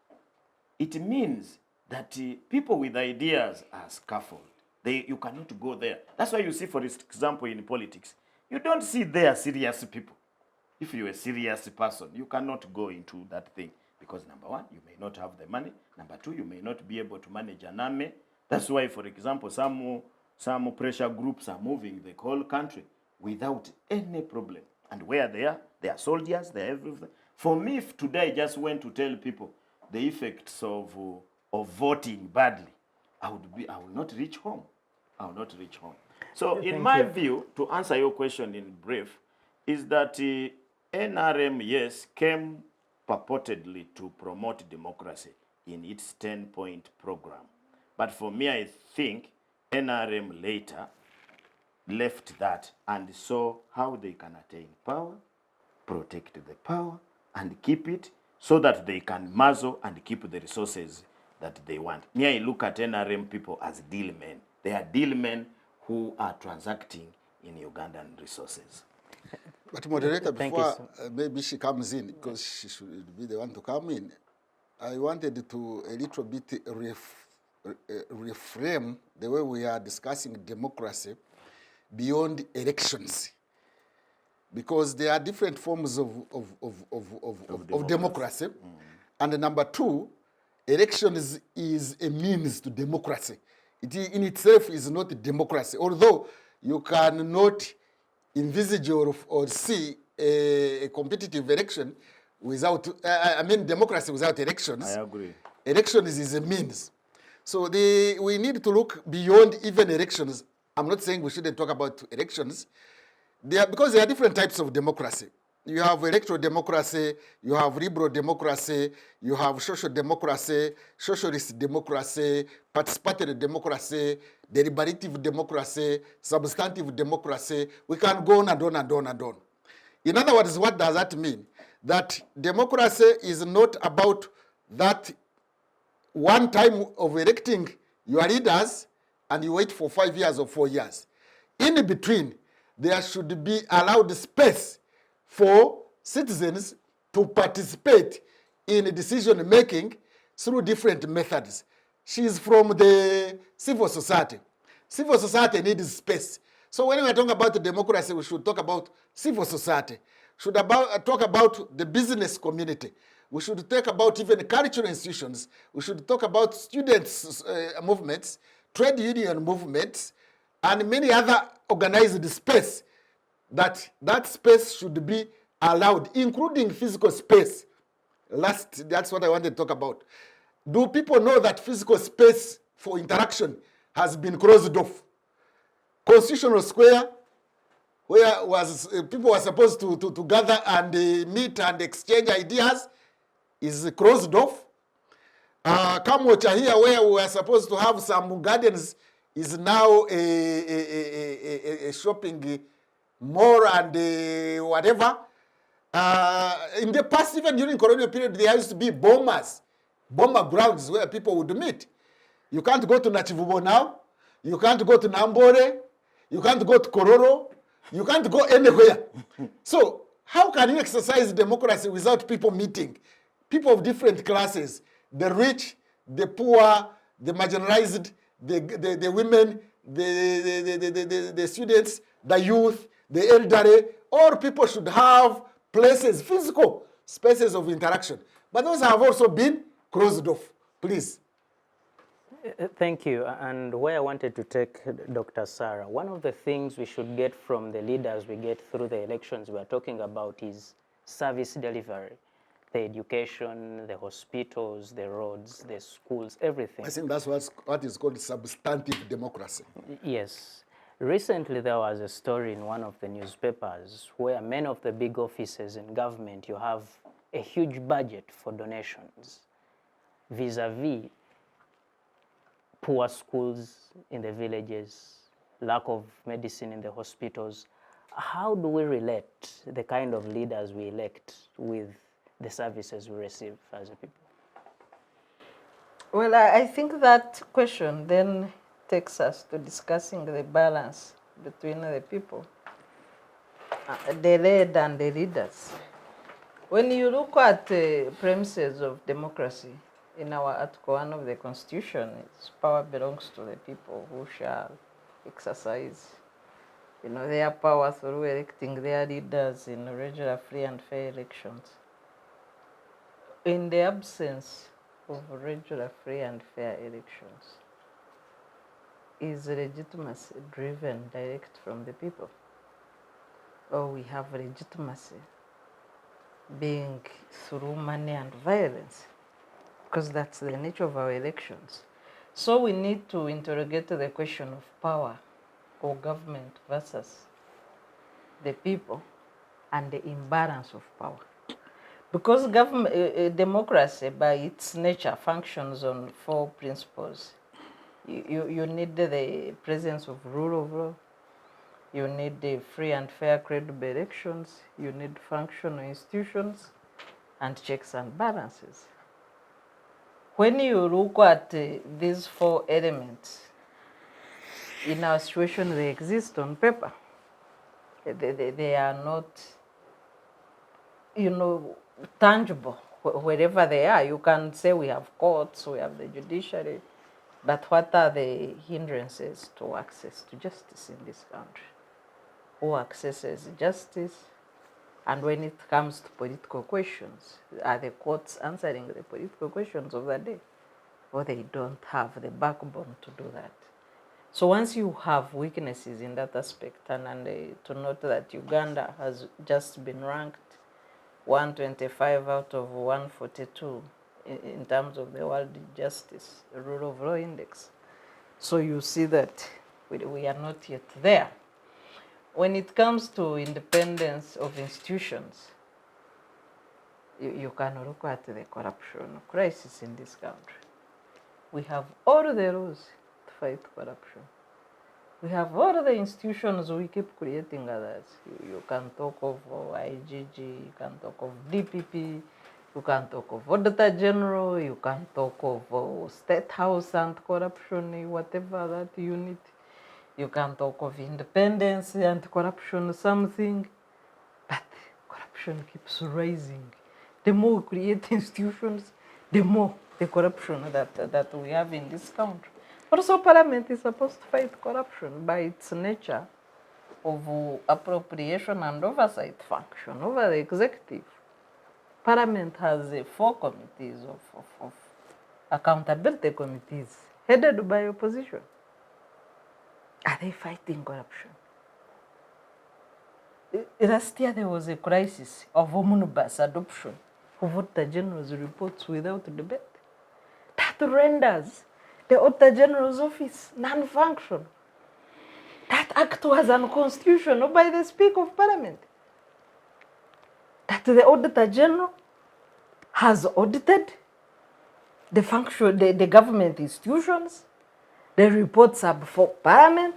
it means that people with ideas are scaffolded. You cannot go there. That's why you see, for example, in politics, you don't see there serious people. If you're a serious person, you cannot go into that thing. Because number one, you may not have the money. Number two, you may not be able to manage an army. That's why, for example, some pressure groups are moving the whole country without any problem. And where they are soldiers, they are everything. For me, if today I just went to tell people the effects of voting badly, I will not reach home. I will not reach home. So in my view, to answer your question in brief, is that NRM, yes, came purportedly to promote democracy in its 10-point program. But for me, I think NRM later left that and saw how they can attain power, protect the power, and keep it so that they can muzzle and keep the resources that they want. Me, I look at NRM people as deal men. They are deal men who are transacting in Ugandan resources. But moderator, Thank you, before maybe she comes in, because she should be the one to come in, I wanted to a little bit reframe the way we are discussing democracy beyond elections. Because there are different forms of democracy. And number two, elections is a means to democracy. It in itself is not democracy, although you cannot envisage or see a competitive election without, democracy without elections. I agree. Elections is a means. So we need to look beyond even elections. I'm not saying we shouldn't talk about elections. Because there are different types of democracy. You have electoral democracy, you have liberal democracy, you have social democracy, socialist democracy, participatory democracy, deliberative democracy, substantive democracy. We can go on and on and on and on. In other words, what does that mean? That democracy is not about that one time of electing your leaders and you wait for 5 years or 4 years. In between, there should be allowed space for citizens to participate in decision making through different methods. She is from the civil society. Civil society needs space. So when we are talking about democracy, we should talk about civil society. Should talk about the business community. We should talk about even cultural institutions. We should talk about students' movements, trade union movements, and many other organized space. That space should be allowed, including physical space. That's what I wanted to talk about. Do people know that physical space for interaction has been closed off? Constitutional Square, where people were supposed to gather and meet and exchange ideas, is closed off. Kamwocha here, where we were supposed to have some gardens, is now a shopping mall and whatever. In the past, even during colonial period, there used to be bomber grounds where people would meet. You can't go to Nachivubo now. You can't go to Nambore. You can't go to Kororo. You can't go anywhere. So how can you exercise democracy without people meeting? People of different classes, the rich, the poor, the marginalized, the women, the students, the youth, the elderly. All people should have places, physical spaces of interaction. But those have also been closed off. Please. Thank you. And where I wanted to take Dr. Sarah, one of the things we should get from the leaders we get through the elections we are talking about is service delivery. The education, the hospitals, the roads, the schools, everything. I think that's what is called substantive democracy. Yes. Recently, there was a story in one of the newspapers where many of the big offices in government, you have a huge budget for donations vis-a-vis poor schools in the villages, lack of medicine in the hospitals. How do we relate the kind of leaders we elect with the services we receive as a people? Well, I think that question then takes us to discussing the balance between the people, the led and the leaders. When you look at the premises of democracy, in our Article 1 of the Constitution, its power belongs to the people who shall exercise, their power through electing their leaders in regular, free and fair elections. In the absence of regular, free and fair elections, is legitimacy driven direct from the people? Or we have legitimacy being through money and violence? Because that's the nature of our elections. So we need to interrogate the question of power or government versus the people and the imbalance of power. Because government, democracy by its nature functions on 4 principles. You need the presence of rule of law. You need the free and fair credible elections. You need functional institutions and checks and balances. When you look at these 4 elements, in our situation they exist on paper. They are not, tangible wherever they are. You can say we have courts, we have the judiciary, but what are the hindrances to access to justice in this country? Who accesses justice? And when it comes to political questions, are the courts answering the political questions of the day? Or they don't have the backbone to do that? So once you have weaknesses in that aspect, and to note that Uganda has just been ranked 125 out of 142 in terms of the World Justice Rule of Law Index. So you see that we are not yet there. When it comes to independence of institutions, you can look at the corruption crisis in this country. We have all the rules to fight corruption. We have all the institutions, we keep creating others. You can talk of IGG, you can talk of DPP, you can talk of Auditor General, you can talk of State House anti-corruption, whatever that unit. You can talk of independence, anti-corruption, something. But corruption keeps rising. The more we create institutions, the more the corruption that we have in this country. Also, Parliament is supposed to fight corruption by its nature of appropriation and oversight function over the executive. Parliament has 4 committees of accountability committees headed by opposition. Are they fighting corruption? Last year there was a crisis of omnibus adoption of Auditor General's reports without debate. That renders the Auditor General's office non-functional. That act was unconstitutional by the Speaker of Parliament. That the Auditor General has audited the government institutions. The reports are before Parliament.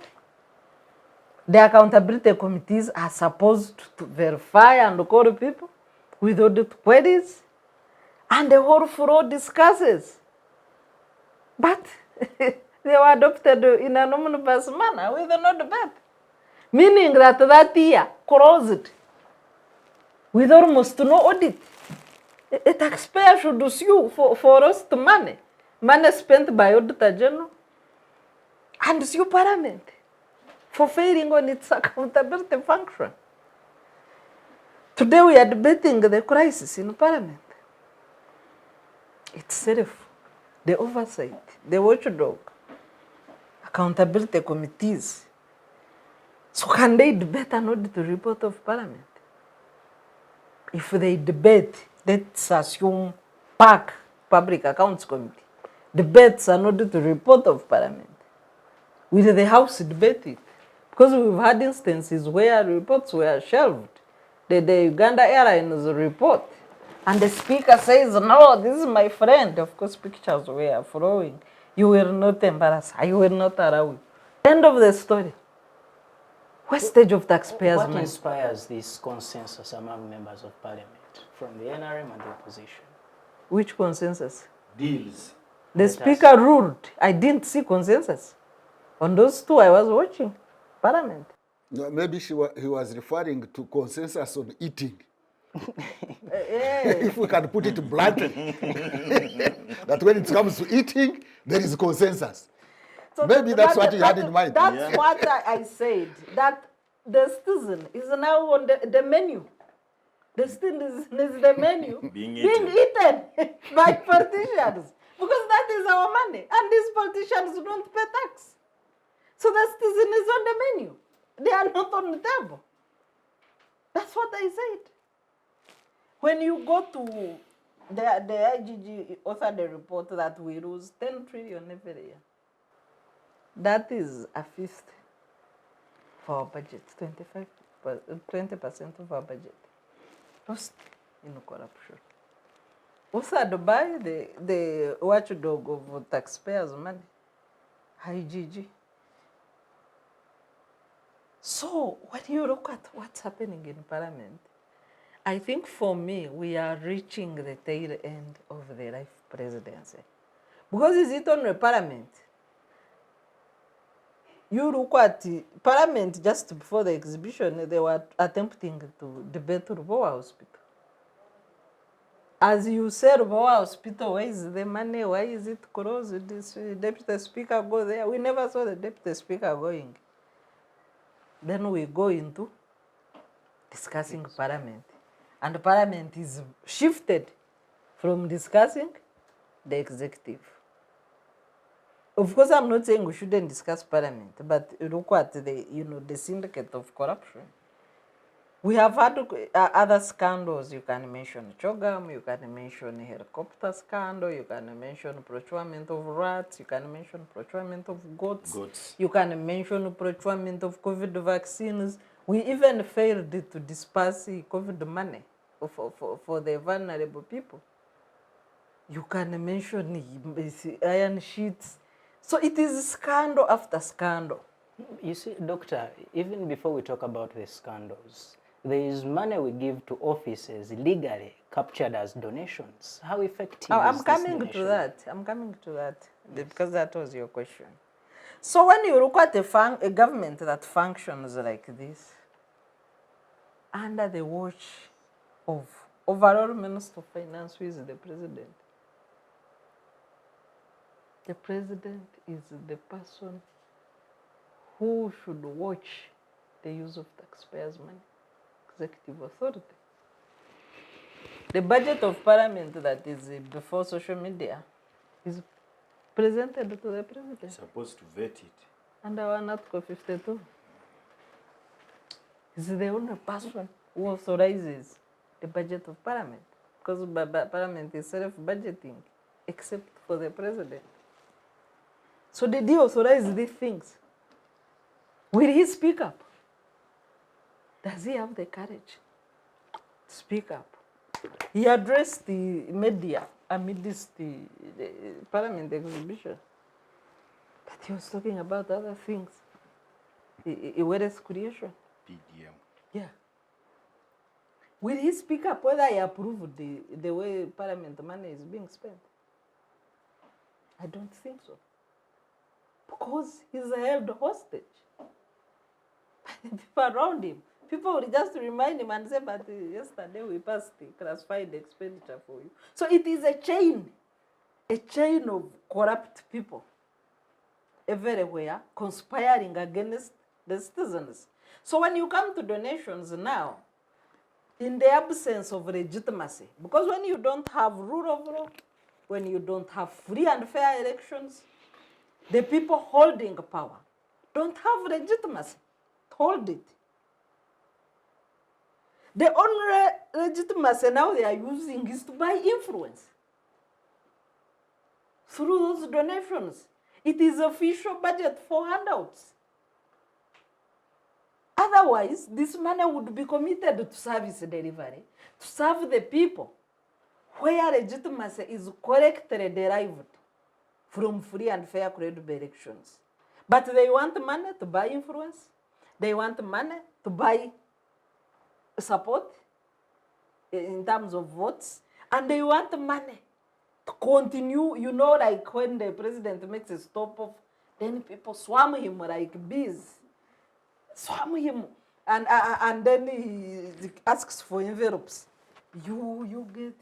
The accountability committees are supposed to verify and call people with audit queries. And the whole floor discusses. But they were adopted in an omnibus manner with no debate. Meaning that year closed with almost no audit. A taxpayer should sue for lost money. Money spent by Auditor General. And sue Parliament for failing on its accountability function. Today we are debating the crisis in Parliament. Itself, the oversight, the watchdog, accountability committees. So can they debate an audit report of Parliament? If they debate, let's assume PAC, Public Accounts Committee, debates an audit report of Parliament. Will the House debate it? Because we've had instances where reports were shelved. The Uganda Airlines report. And the Speaker says, no, this is my friend. Of course, pictures were flowing. You will not embarrass. I will not allow you. End of the story. Wastage of taxpayers' money. What inspires this consensus among members of Parliament from the NRM and the opposition? Which consensus? Deals. The Speaker ruled. I didn't see consensus. On those 2, I was watching Parliament. No, maybe he was referring to consensus on eating. If we can put it bluntly, that when it comes to eating, there is consensus. So maybe that's what you had in mind. That's what I said, that the citizen is now on the menu. The citizen is the menu being eaten by politicians. Because that is our money. And these politicians don't pay tax. So the citizen is on the menu. They are not on the table. That's what I said. When you go to the IGG authored the report that we lose 10 trillion every year. That is a fifth for our budget, 20% of our budget. Lost in corruption. Also, Dubai, the watchdog of taxpayers' money, IGG. So, when you look at what's happening in Parliament, I think for me, we are reaching the tail end of the life presidency. Because is it on the Parliament? You look at Parliament just before the exhibition, they were attempting to debate Rubowa Hospital. As you said, Rubowa Hospital, where is the money? Why is it closed? This Deputy Speaker go there. We never saw the Deputy Speaker going. Then we go into discussing Parliament. And Parliament is shifted from discussing the executive. Of course, I'm not saying we shouldn't discuss Parliament, but look at the syndicate of corruption. We have had other scandals. You can mention Chogam, you can mention helicopter scandal, you can mention procurement of rats, you can mention procurement of goats. You can mention procurement of COVID vaccines. We even failed to disperse COVID money for the vulnerable people. You can mention iron sheets. So it is scandal after scandal. You see, Doctor, even before we talk about the scandals, there is money we give to offices legally captured as donations. How effective I'm is coming this to that. I'm coming to that because that was your question. So when you look at a government that functions like this, under the watch of overall Minister of Finance, who is the president, the president is the person who should watch the use of taxpayers' money, executive authority. The budget of Parliament that is before social media is presented to the president. Supposed to vet it. Under Article 52. He's the only person who authorizes the budget of Parliament, because Parliament is self-budgeting, except for the president. So did he authorize these things? Will he speak up? Does he have the courage to speak up? He addressed the media amidst the Parliament exhibition, but he was talking about other things. Wealth creation. PDM. Yeah. Will he speak up whether he approved the way Parliament money is being spent? I don't think so. Because he's held hostage by the people around him. People will just remind him and say, but yesterday we passed the classified expenditure for you. So it is a chain of corrupt people everywhere conspiring against the citizens. So when you come to donations now, in the absence of legitimacy, because when you don't have rule of law, when you don't have free and fair elections, the people holding power don't have legitimacy to hold it. The only legitimacy now they are using is to buy influence through those donations. It is official budget for handouts. Otherwise, this money would be committed to service delivery, to serve the people, where legitimacy is correctly derived from free and fair credible elections. But they want money to buy influence. They want money to buy support in terms of votes. And they want money to continue, like when the president makes a stop off, then people swarm him like bees. Swarm him. And then he asks for envelopes. You get.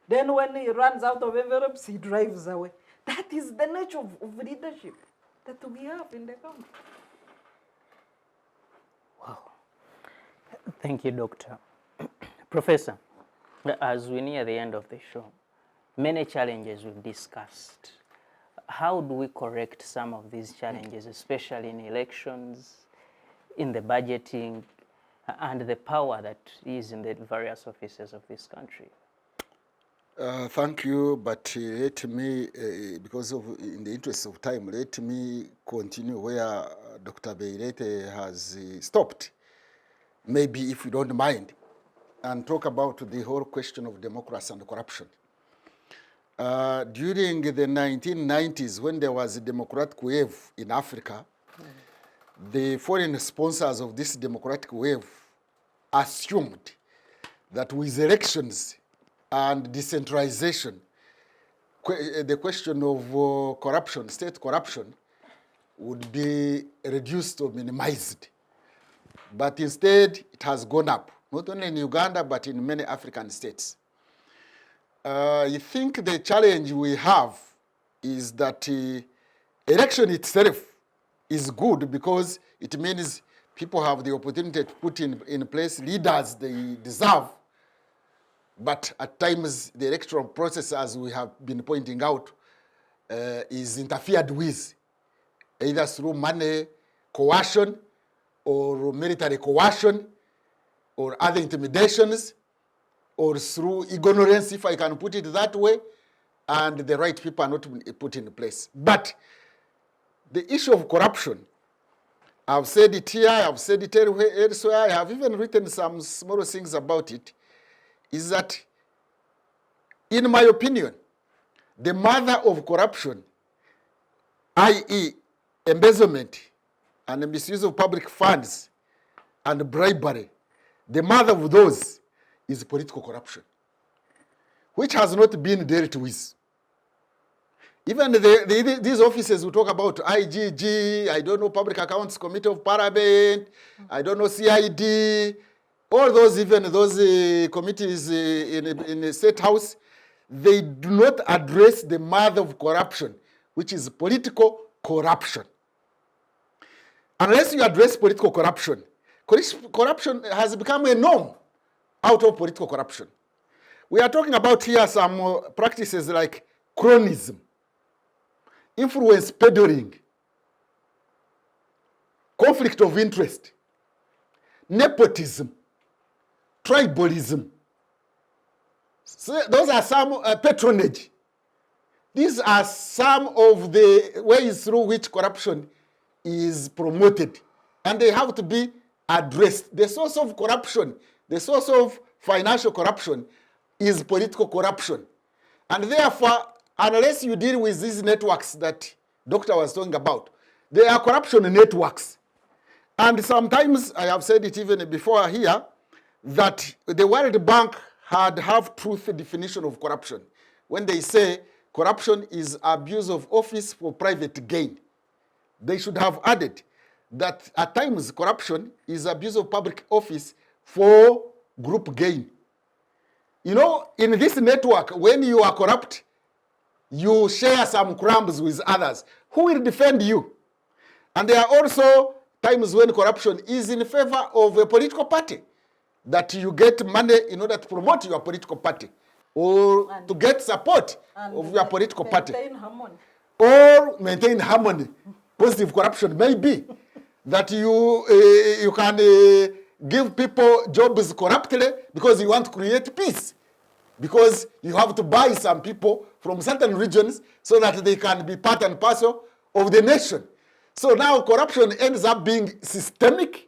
Then when he runs out of envelopes, he drives away. That is the nature of leadership that we have in the country. Wow. Thank you, Doctor. Professor, as we near the end of the show, many challenges we've discussed. How do we correct some of these challenges, especially in elections, in the budgeting, and the power that is in the various offices of this country? Thank you, but let me, in the interest of time, let me continue where Dr. Bireete has stopped. Maybe if you don't mind. and talk about the whole question of democracy and corruption. During the 1990s, when there was a democratic wave in Africa, the foreign sponsors of this democratic wave assumed that with elections and decentralization, the question of corruption, state corruption, would be reduced or minimized. But instead, it has gone up, not only in Uganda, but in many African states. I think the challenge we have is that election itself is good because it means people have the opportunity to put in place leaders they deserve. But at times, the electoral process, as we have been pointing out, is interfered with, either through money coercion or military coercion or other intimidations, or through ignorance, if I can put it that way, and the right people are not put in place. But the issue of corruption, I've said it here, I've said it elsewhere, I have even written some small things about it, is that, in my opinion, the mother of corruption, i.e. embezzlement and misuse of public funds and bribery, the mother of those is political corruption, which has not been dealt with. Even these offices we talk about, IGG, I don't know, Public Accounts Committee of Parliament, I don't know, CID, all those, even those committees in the State House, they do not address the mother of corruption, which is political corruption. Unless you address political corruption, corruption has become a norm out of political corruption. We are talking about here some practices like cronyism, influence peddling, conflict of interest, nepotism, tribalism. So those are some patronage. These are some of the ways through which corruption is promoted, and they have to be addressed. The source of corruption, the source of financial corruption is political corruption. And therefore, unless you deal with these networks that Doctor was talking about, they are corruption networks. And sometimes, I have said it even before here, that the World Bank had half-truth definition of corruption when they say corruption is abuse of office for private gain. They should have added that at times corruption is abuse of public office for group gain. You know, in this network, when you are corrupt, you share some crumbs with others. Who will defend you? And there are also times when corruption is in favor of a political party, that you get money in order to promote your political party or to get support of your political party. Harmony. Or maintain harmony. Positive corruption may be that you can give people jobs corruptly because you want to create peace. Because you have to buy some people from certain regions so that they can be part and parcel of the nation. So now corruption ends up being systemic,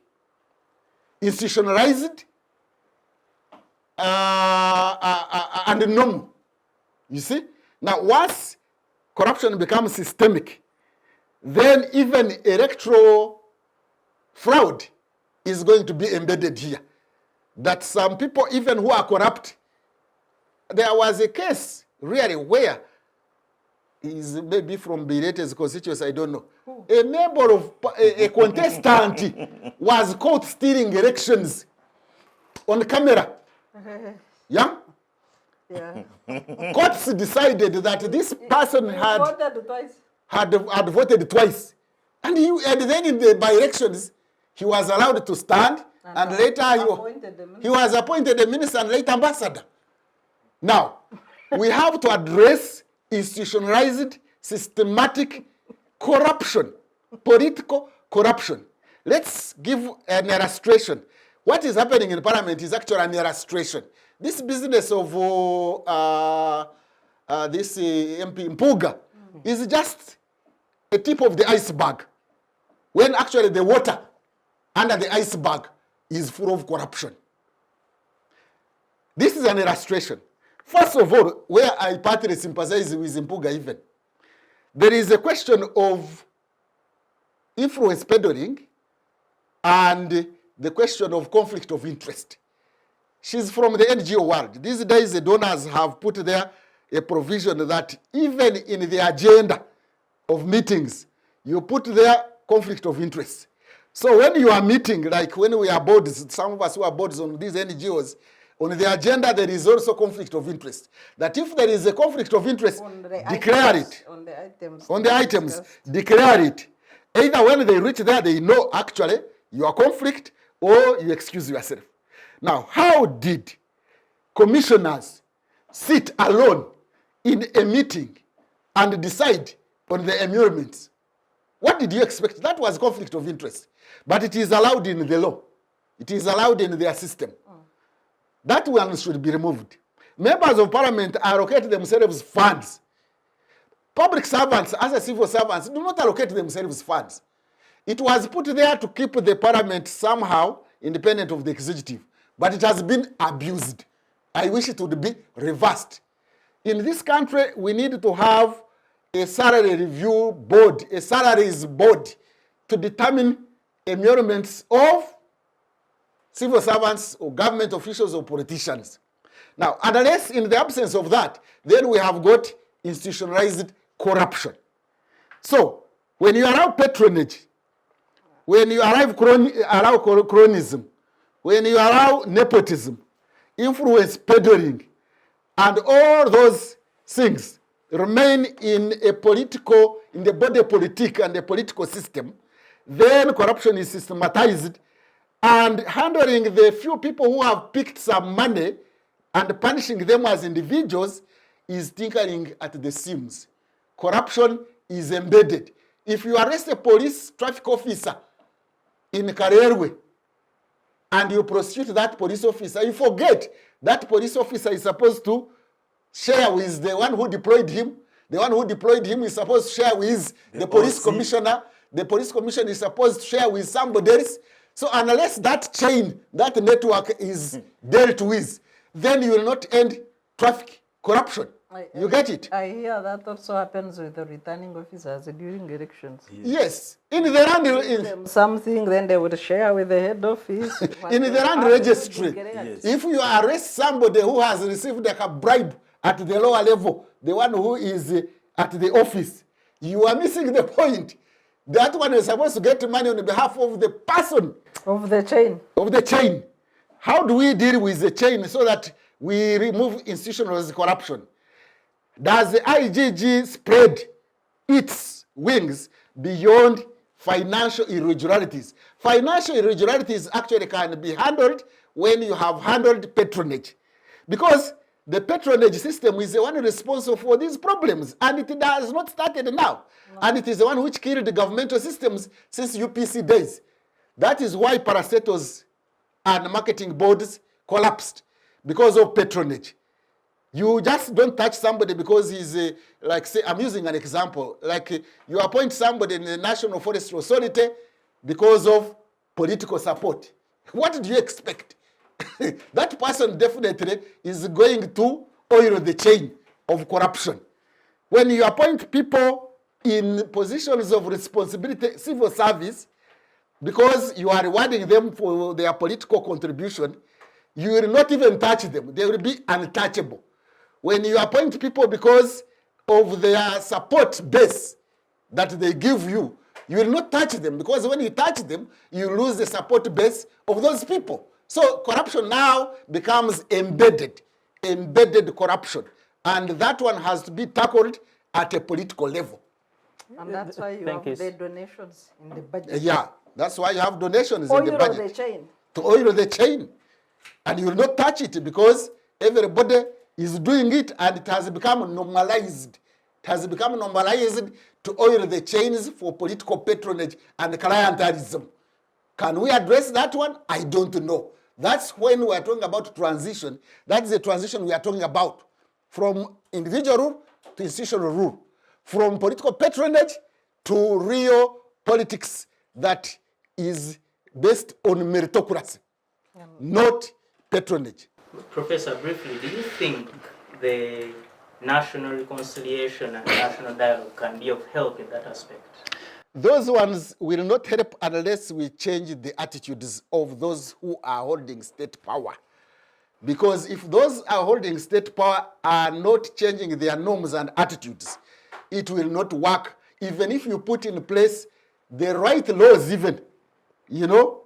institutionalized, and normal. You see? Now, once corruption becomes systemic, then even electoral fraud is going to be embedded here. That some people, even who are corrupt, there was a case really where is maybe from Bireete's constituency, I don't know. A member of a contestant was caught stealing elections on camera. Yeah? Yeah. Courts decided that this person had voted twice. And then in the by-elections, he was allowed to stand, and later he was appointed a minister and later ambassador. Now, we have to address institutionalized, systematic corruption, political corruption. Let's give an illustration. What is happening in Parliament is actually an illustration. This business of this MP Mpuga is just a tip of the iceberg, when actually the water under the iceberg is full of corruption. This is an illustration. First of all, where I partly sympathize with Mpuga even, there is a question of influence peddling and the question of conflict of interest. She's from the NGO world. These days, the donors have put there a provision that even in the agenda of meetings, you put there conflict of interest. So when you are meeting, like when we are boards, some of us who are boards on these NGOs, on the agenda there is also conflict of interest. That if there is a conflict of interest, declare it. On the items, declare it. Either when they reach there, they know actually you are conflict or you excuse yourself. Now, how did commissioners sit alone in a meeting and decide on the emoluments? What did you expect? That was conflict of interest. But it is allowed in the law. It is allowed in their system. That one should be removed. Members of parliament allocate themselves funds. Public servants, as a civil servants, do not allocate themselves funds. It was put there to keep the parliament somehow independent of the executive. But it has been abused. I wish it would be reversed. In this country, we need to have a salary review board, a salaries board, to determine emoluments of civil servants or government officials or politicians. Now, unless in the absence of that, then we have got institutionalized corruption. So, when you allow patronage, when you allow cronism, when you allow nepotism, influence peddling, and all those things remain in a political, in the body politic and the political system, then corruption is systematized, and handling the few people who have picked some money and punishing them as individuals is tinkering at the seams. Corruption is embedded. If you arrest a police traffic officer in Karerwe and you prosecute that police officer, you forget that police officer is supposed to share with the one who deployed him. The one who deployed him is supposed to share with the police commissioner. The police commissioner is supposed to share with somebody else. So unless that chain, that network is dealt with, then you will not end traffic corruption. You get it? I hear that also happens with the returning officers during elections. Yes. In the land, something, then they would share with the head office. in the land registry, if you arrest somebody who has received like a bribe at the lower level, the one who is at the office, you are missing the point. That one is supposed to get money on behalf of the person. Of the chain. Of the chain. How do we deal with the chain so that we remove institutional corruption? Does the IGG spread its wings beyond financial irregularities? Financial irregularities actually can be handled when you have handled patronage. Because the patronage system is the one responsible for these problems, and it has not started now. No. And it is the one which killed the governmental systems since UPC days. That is why parastatals and marketing boards collapsed, because of patronage. You just don't touch somebody because he's, like, say, I'm using an example, like you appoint somebody in the National Forestry Authority because of political support. What do you expect? That person definitely is going to oil the chain of corruption. When you appoint people in positions of responsibility, civil service, because you are rewarding them for their political contribution, you will not even touch them. They will be untouchable. When you appoint people because of their support base that they give you, you will not touch them, because when you touch them, you lose the support base of those people. So corruption now becomes embedded corruption. And that one has to be tackled at a political level. And that's why you have the donations in the budget. Yeah, that's why you have donations in the budget. Oil the chain. To oil the chain. And you will not touch it because everybody is doing it, and it has become normalized. It has become normalized to oil the chains for political patronage and clientelism. Can we address that one? I don't know. That's when we are talking about transition. That's the transition we are talking about. From individual rule to institutional rule. From political patronage to real politics that is based on meritocracy, not patronage. Professor, briefly, do you think the national reconciliation and national dialogue can be of help in that aspect? Those ones will not help unless we change the attitudes of those who are holding state power. Because if those are holding state power are not changing their norms and attitudes, it will not work. Even if you put in place the right laws, even, you know,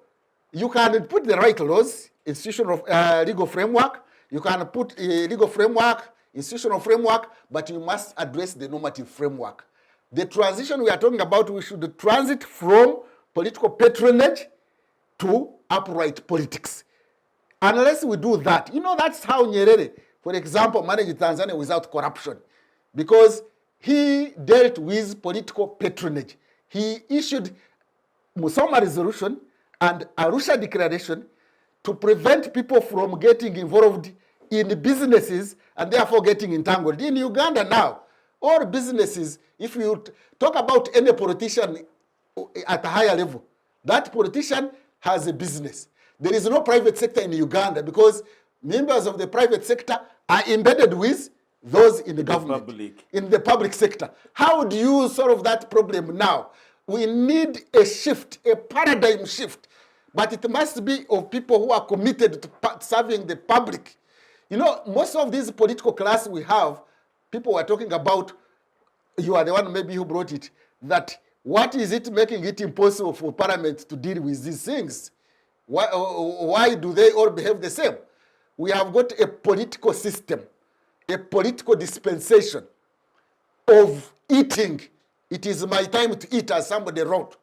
you can put the right laws, institutional legal framework, you can put a legal framework, institutional framework, but you must address the normative framework. The transition we are talking about, we should transit from political patronage to upright politics. Unless we do that, you know, that's how Nyerere, for example, managed Tanzania without corruption. Because he dealt with political patronage. He issued Musoma resolution and Arusha declaration to prevent people from getting involved in businesses and therefore getting entangled. In Uganda now, all businesses, if you talk about any politician at a higher level, that politician has a business. There is no private sector in Uganda because members of the private sector are embedded with those in the government, in the public sector. How do you solve that problem now? We need a shift, a paradigm shift, but it must be of people who are committed to serving the public. You know, most of these political class we have, people were talking about, you are the one maybe who brought it, that what is it making it impossible for parliament to deal with these things? Why do they all behave the same? We have got a political system, a political dispensation of eating. It is my time to eat, as somebody wrote.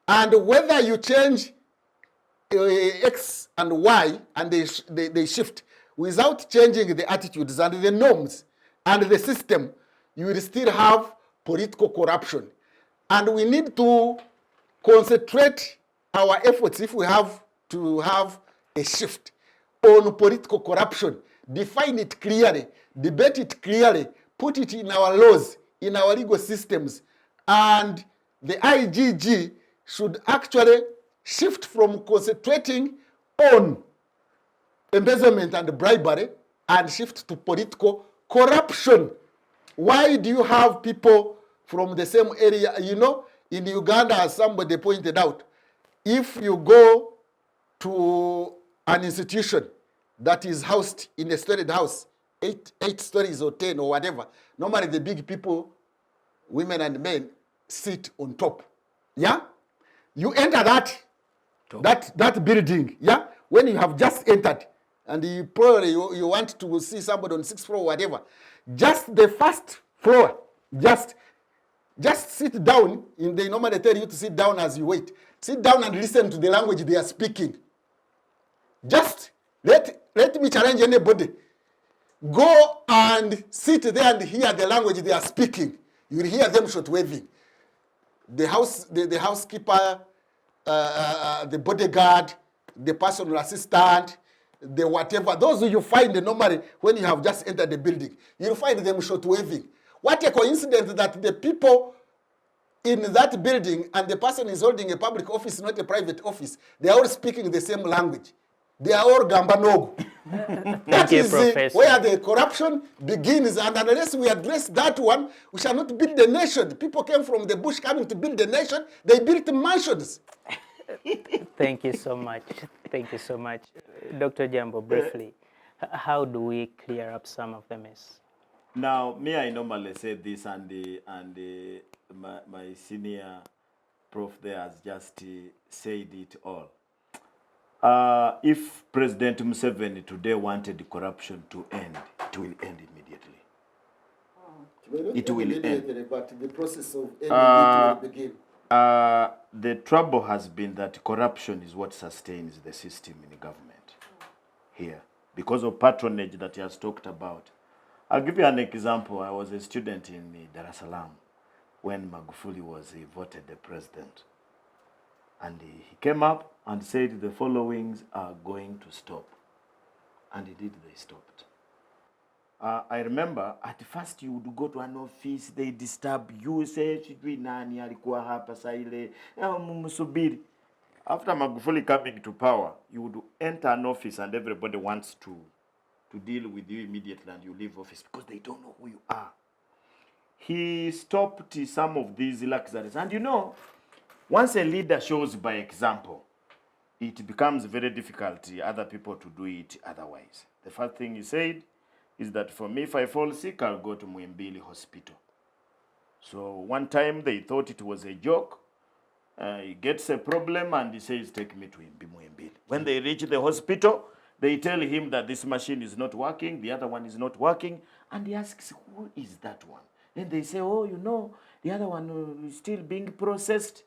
And whether you change X and Y and they shift without changing the attitudes and the norms and the system, you will still have political corruption. And we need to concentrate our efforts, if we have to have a shift, on political corruption. Define it clearly, debate it clearly, put it in our laws, in our legal systems. And the IGG should actually shift from concentrating on embezzlement and bribery and shift to political corruption. Why do you have people from the same area? You know, in Uganda, as somebody pointed out, if you go to an institution that is housed in a storied house, eight stories or 10 or whatever, normally the big people, women and men, sit on top. Yeah? You enter that building, yeah? When you have just entered, and you probably you want to see somebody on 6th floor or whatever, just the first floor, just sit down. They normally tell you to sit down as you wait. Sit down and listen to the language they are speaking. Just let me challenge anybody. Go and sit there and hear the language they are speaking. You will hear them short waving. The housekeeper, the bodyguard, the personal assistant, the whatever, those who you find normally when you have just entered the building, you'll find them short waving. What a coincidence that the people in that building and the person is holding a public office, not a private office, they are all speaking the same language. They are all Gambanogu. That is where the corruption begins, and unless we address that one, we shall not build a nation. People came from the bush coming to build a nation. They built mansions. Thank you so much. Thank you so much. Dr. Ojambo, briefly, how do we clear up some of the mess? Now, me, I normally say this, and my senior Prof there has just said it all. If President Museveni today wanted corruption to end, it will end immediately. It will end. But the process of ending it will begin. The trouble has been that corruption is what sustains the system in the government here because of patronage that he has talked about. I'll give you an example. I was a student in Dar es Salaam when Magufuli was voted the president. And he came up and said the followings are going to stop. And he did, they stopped. I remember at first you would go to an office, they disturb you, say, nani alikuwa hapa saile, musubiri. After Magufuli coming to power, you would enter an office and everybody wants to to deal with you immediately and you leave office because they don't know who you are. He stopped some of these luxuries. And you know, once a leader shows by example, it becomes very difficult for other people to do it otherwise. The first thing he said is that for me, if I fall sick, I'll go to Muhimbili Hospital. So one time they thought it was a joke. He gets a problem and he says, take me to Muhimbili. When they reach the hospital, they tell him that this machine is not working, the other one is not working, and he asks, who is that one? Then they say, oh, you know, the other one is still being processed.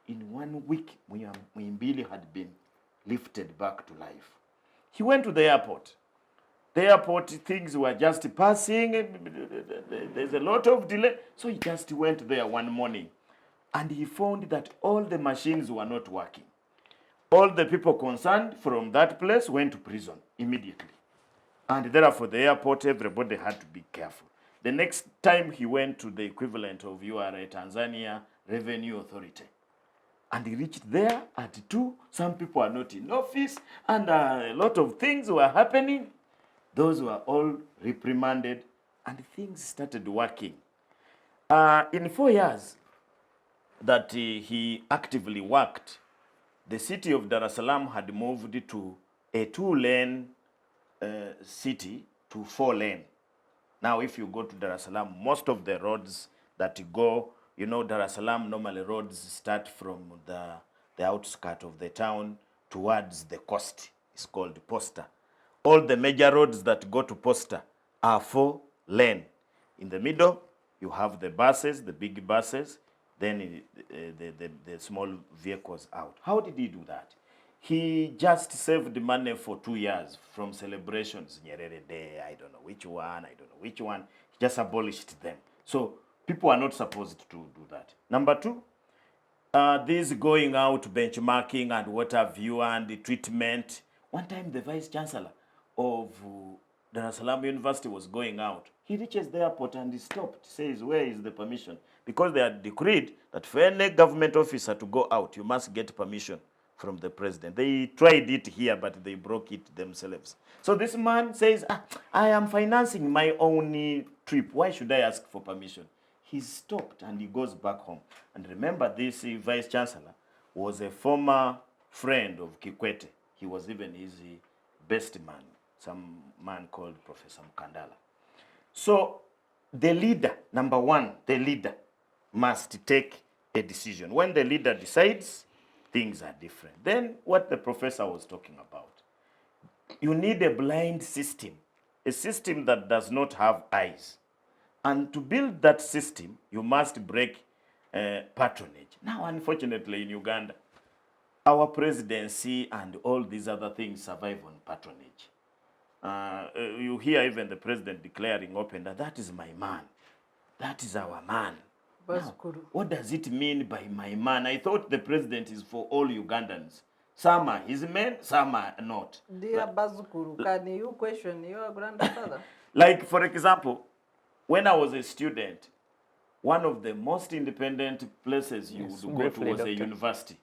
In 1 week, Muhimbili had been lifted back to life. He went to the airport. The airport, things were just passing. There's a lot of delay. So he just went there one morning. And he found that all the machines were not working. All the people concerned from that place went to prison immediately. And therefore, the airport, everybody had to be careful. The next time he went to the equivalent of URA, Tanzania Revenue Authority. And he reached there at 2. Some people are not in office, and a lot of things were happening. Those were all reprimanded, and things started working. In 4 years that he actively worked, the city of Dar es Salaam had moved to a 2-lane city to 4-lane. Now, if you go to Dar es Salaam, most of the roads that go, you know, Dar es Salaam, normally roads start from the outskirts of the town towards the coast. It's called Posta. All the major roads that go to Posta are 4-lane. In the middle, you have the buses, the big buses, then the small vehicles out. How did he do that? He just saved money for 2 years from celebrations. Nyerere Day, I don't know which one. He just abolished them. So people are not supposed to do that. Number 2, this going out benchmarking and what have you and the treatment. One time the vice chancellor of Dar es Salaam University was going out. He reaches the airport and he stopped, says, where is the permission? Because they had decreed that for any government officer to go out, you must get permission from the president. They tried it here, but they broke it themselves. So this man says, I am financing my own trip. Why should I ask for permission? He stopped and he goes back home. And remember, this vice chancellor was a former friend of Kikwete. He was even his best man, some man called Professor Mkandala. So the leader, number 1, the leader must take a decision. When the leader decides, things are different. Then what the professor was talking about, you need a blind system, a system that does not have eyes. And to build that system, you must break patronage. Now, unfortunately, in Uganda, our presidency and all these other things survive on patronage. You hear even the president declaring open that is my man. That is our man. Now, what does it mean by my man? I thought the president is for all Ugandans. Some are his men, some are not. Dear Bazukuru, can you question your grandfather? Like, for example, when I was a student, one of the most independent places you would go to was a university.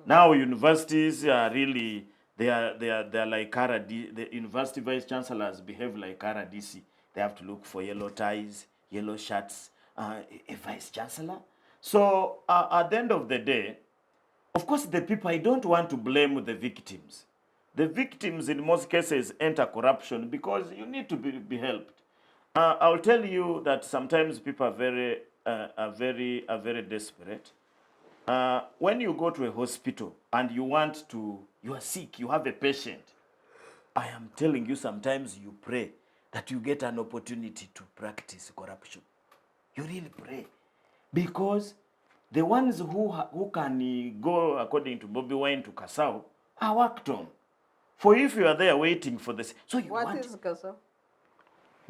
Now universities are really, they are like RD, the university vice chancellors behave like RDC. They have to look for yellow ties, yellow shirts, a vice chancellor. So at the end of the day, of course the people, I don't want to blame the victims. The victims in most cases enter corruption because you need to be helped. I'll tell you that sometimes people are very desperate. When you go to a hospital and you are sick, you have a patient, I am telling you, sometimes you pray that you get an opportunity to practice corruption. You really pray. Because the ones who can go, according to Bobby Wine, to Kasau are worked on. For if you are there waiting for this, so you What is Kasau?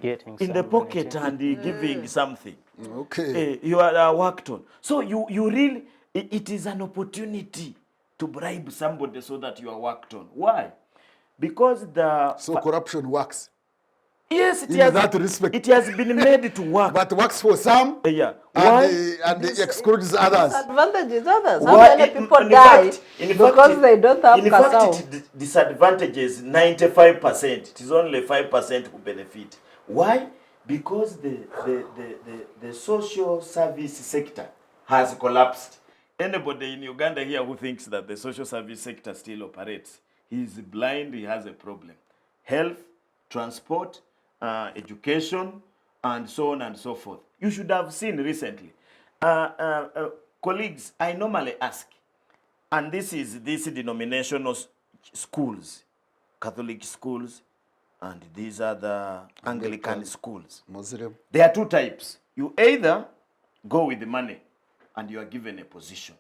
Getting in the pocket and giving something. Okay. You are worked on. So you really, it is an opportunity to bribe somebody so that you are worked on. Why? Because So corruption works. Yes, in that respect. It has been made to work. But works for some Yeah. and excludes others. Disadvantages others. How Why many people die because they don't have kasao? It disadvantages 95%. It is only 5% who benefit. Why? Because the social service sector has collapsed. Anybody in Uganda here who thinks that the social service sector still operates, he is blind, he has a problem. Health, transport, education, and so on and so forth. You should have seen recently. Colleagues, I normally ask, and this is this denominational schools, Catholic schools, and these are the Anglican schools. Muslim. There are two types. You either go with the money and you are given a position,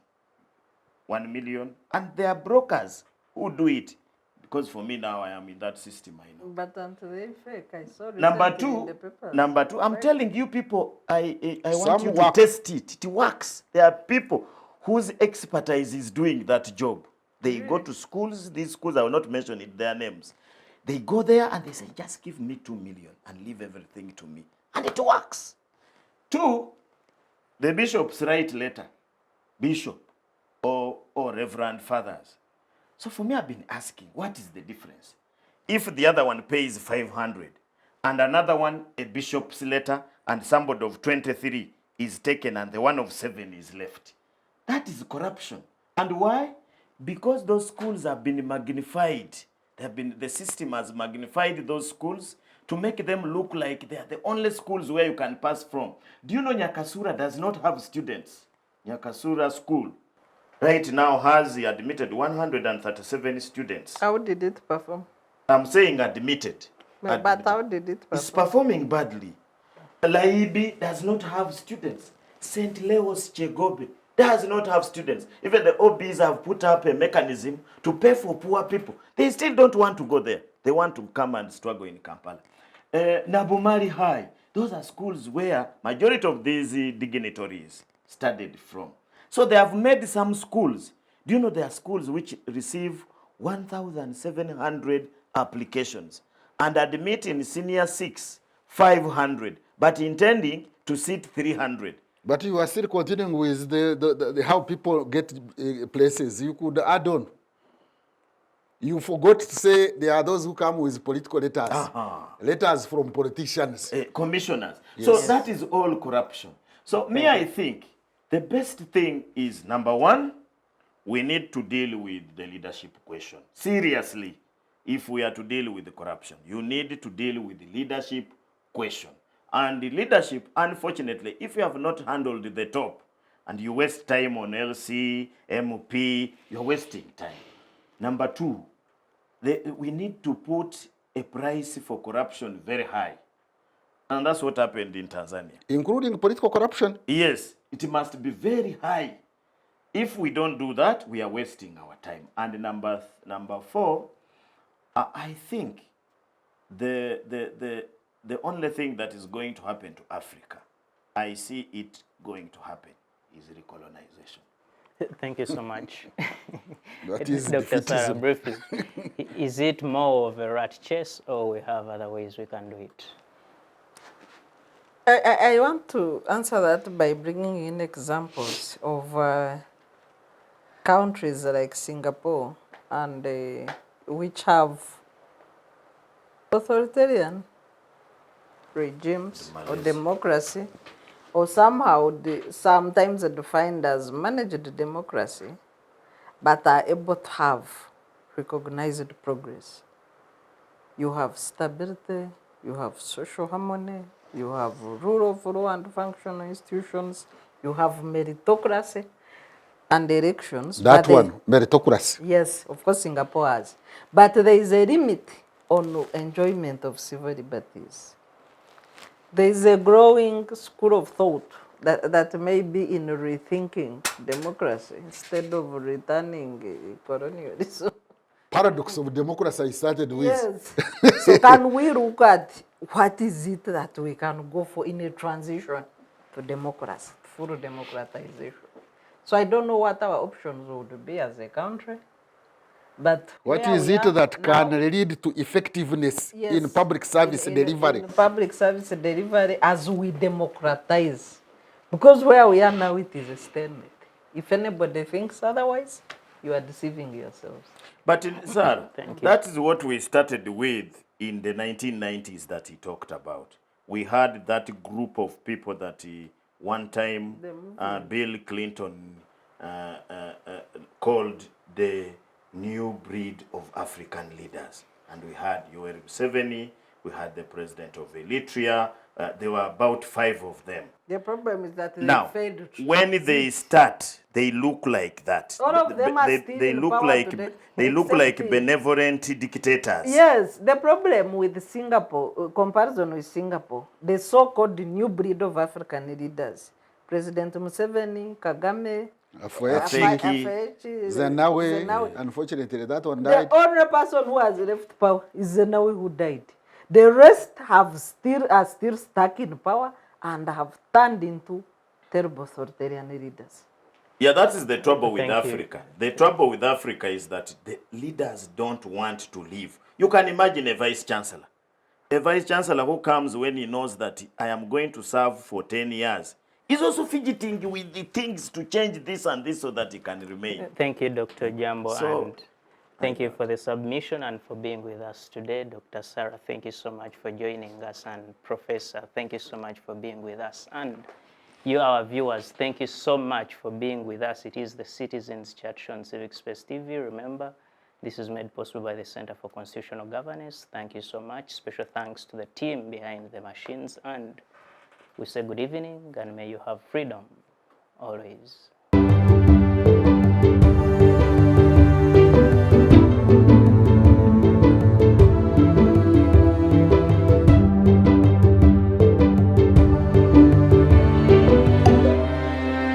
1 million, and there are brokers who do it. Because for me now, I am in that system, I know. But until they fake, I saw Number recently in the two, papers. I'm telling you people, I want Some you to work. test it. It works. There are people whose expertise is doing that job. They go to schools, these schools, I will not mention it, their names. They go there and they say, just give me 2 million and leave everything to me. And it works. Two, the bishops write letter, bishop or reverend fathers. So for me, I've been asking, what is the difference? If the other one pays 500 and another one, a bishop's letter, and somebody of 23 is taken and the one of 7 is left. That is corruption. And why? Because those schools have been magnified. The system has magnified those schools to make them look like they are the only schools where you can pass from. Do you know Nyakasura does not have students? Nyakasura school right now has admitted 137 students. How did it perform? I'm saying admitted. But how did it It's perform? performing badly. Laibi does not have students. St. Leo's Chegobe does not have students. Even the OBs have put up a mechanism to pay for poor people. They still don't want to go there. They want to come and struggle in Kampala. Nabumari High, those are schools where majority of these dignitaries studied from. So they have made some schools. Do you know there are schools which receive 1,700 applications and admit in senior 6, 500, but intending to seat 300. But you are still continuing with the how people get places. You could add on. You forgot to say there are those who come with political letters. Letters from politicians. Commissioners. Yes. So that is all corruption. So I think the best thing is, number one, we need to deal with the leadership question. Seriously, if we are to deal with the corruption, you need to deal with the leadership question. And the leadership, unfortunately, if you have not handled the top and you waste time on LC, MP, you're wasting time. Number two, we need to put a price for corruption very high. And that's what happened in Tanzania. Including political corruption? Yes, it must be very high. If we don't do that, we are wasting our time. And number four, I think the only thing that is going to happen to Africa, I see it going to happen, is recolonization. Thank you so much. That is Dr. Sarah, defeatism. briefly, is it more of a rat chase or we have other ways we can do it? I want to answer that by bringing in examples of countries like Singapore and which have authoritarian regimes or democracy, or somehow sometimes defined as managed democracy, but are able to have recognized progress. You have stability, you have social harmony, you have rule of law and functional institutions, you have meritocracy and elections. That one, meritocracy. Yes, of course Singapore has. But there is a limit on enjoyment of civil liberties. There is a growing school of thought that may be in rethinking democracy instead of returning colonialism. Paradox of democracy I started with. Yes. So can we look at what is it that we can go for in a transition to democracy, full democratization? So I don't know what our options would be as a country. But What where is we it are that now- can lead to effectiveness Yes, in public service delivery? in public service delivery as we democratize. Because where we are now, it is a stalemate. If anybody thinks otherwise, you are deceiving yourselves. But, sir, Thank you. that is what we started with in the 1990s that he talked about. We had that group of people that one time Bill Clinton called the new breed of African leaders. And we had Yoweri Museveni, we had the president of Electoral, there were about 5 of them. The problem is that they Now, failed to when they start, they look like that. All of them are still they in look power like today, they look except like the- benevolent dictators. Yes, the problem with Singapore, comparison with Singapore, the so-called new breed of African leaders, President Museveni, Kagame, Afwerki, Afwerki, Zenawi, unfortunately, that one the died. only person who has left power is Zenawi, who died. The rest are still stuck in power and have turned into terrible authoritarian leaders. Yeah, that is the trouble with Thank you. Africa. The trouble with Africa is that the leaders don't want to leave. You can imagine a vice chancellor. A vice chancellor who comes when he knows that I am going to serve for 10 years. He's also fidgeting with the things to change this and this so that he can remain. Thank you, Dr. Ojambo, So, and thank you for the submission and for being with us today. Dr. Sarah, thank you so much for joining us, and Professor, thank you so much for being with us. And you, our viewers, thank you so much for being with us. It is the Citizens Chat on Civic Space TV. Remember, this is made possible by the Center for Constitutional Governance. Thank you so much. Special thanks to the team behind the machines, and we say good evening, and may you have freedom always.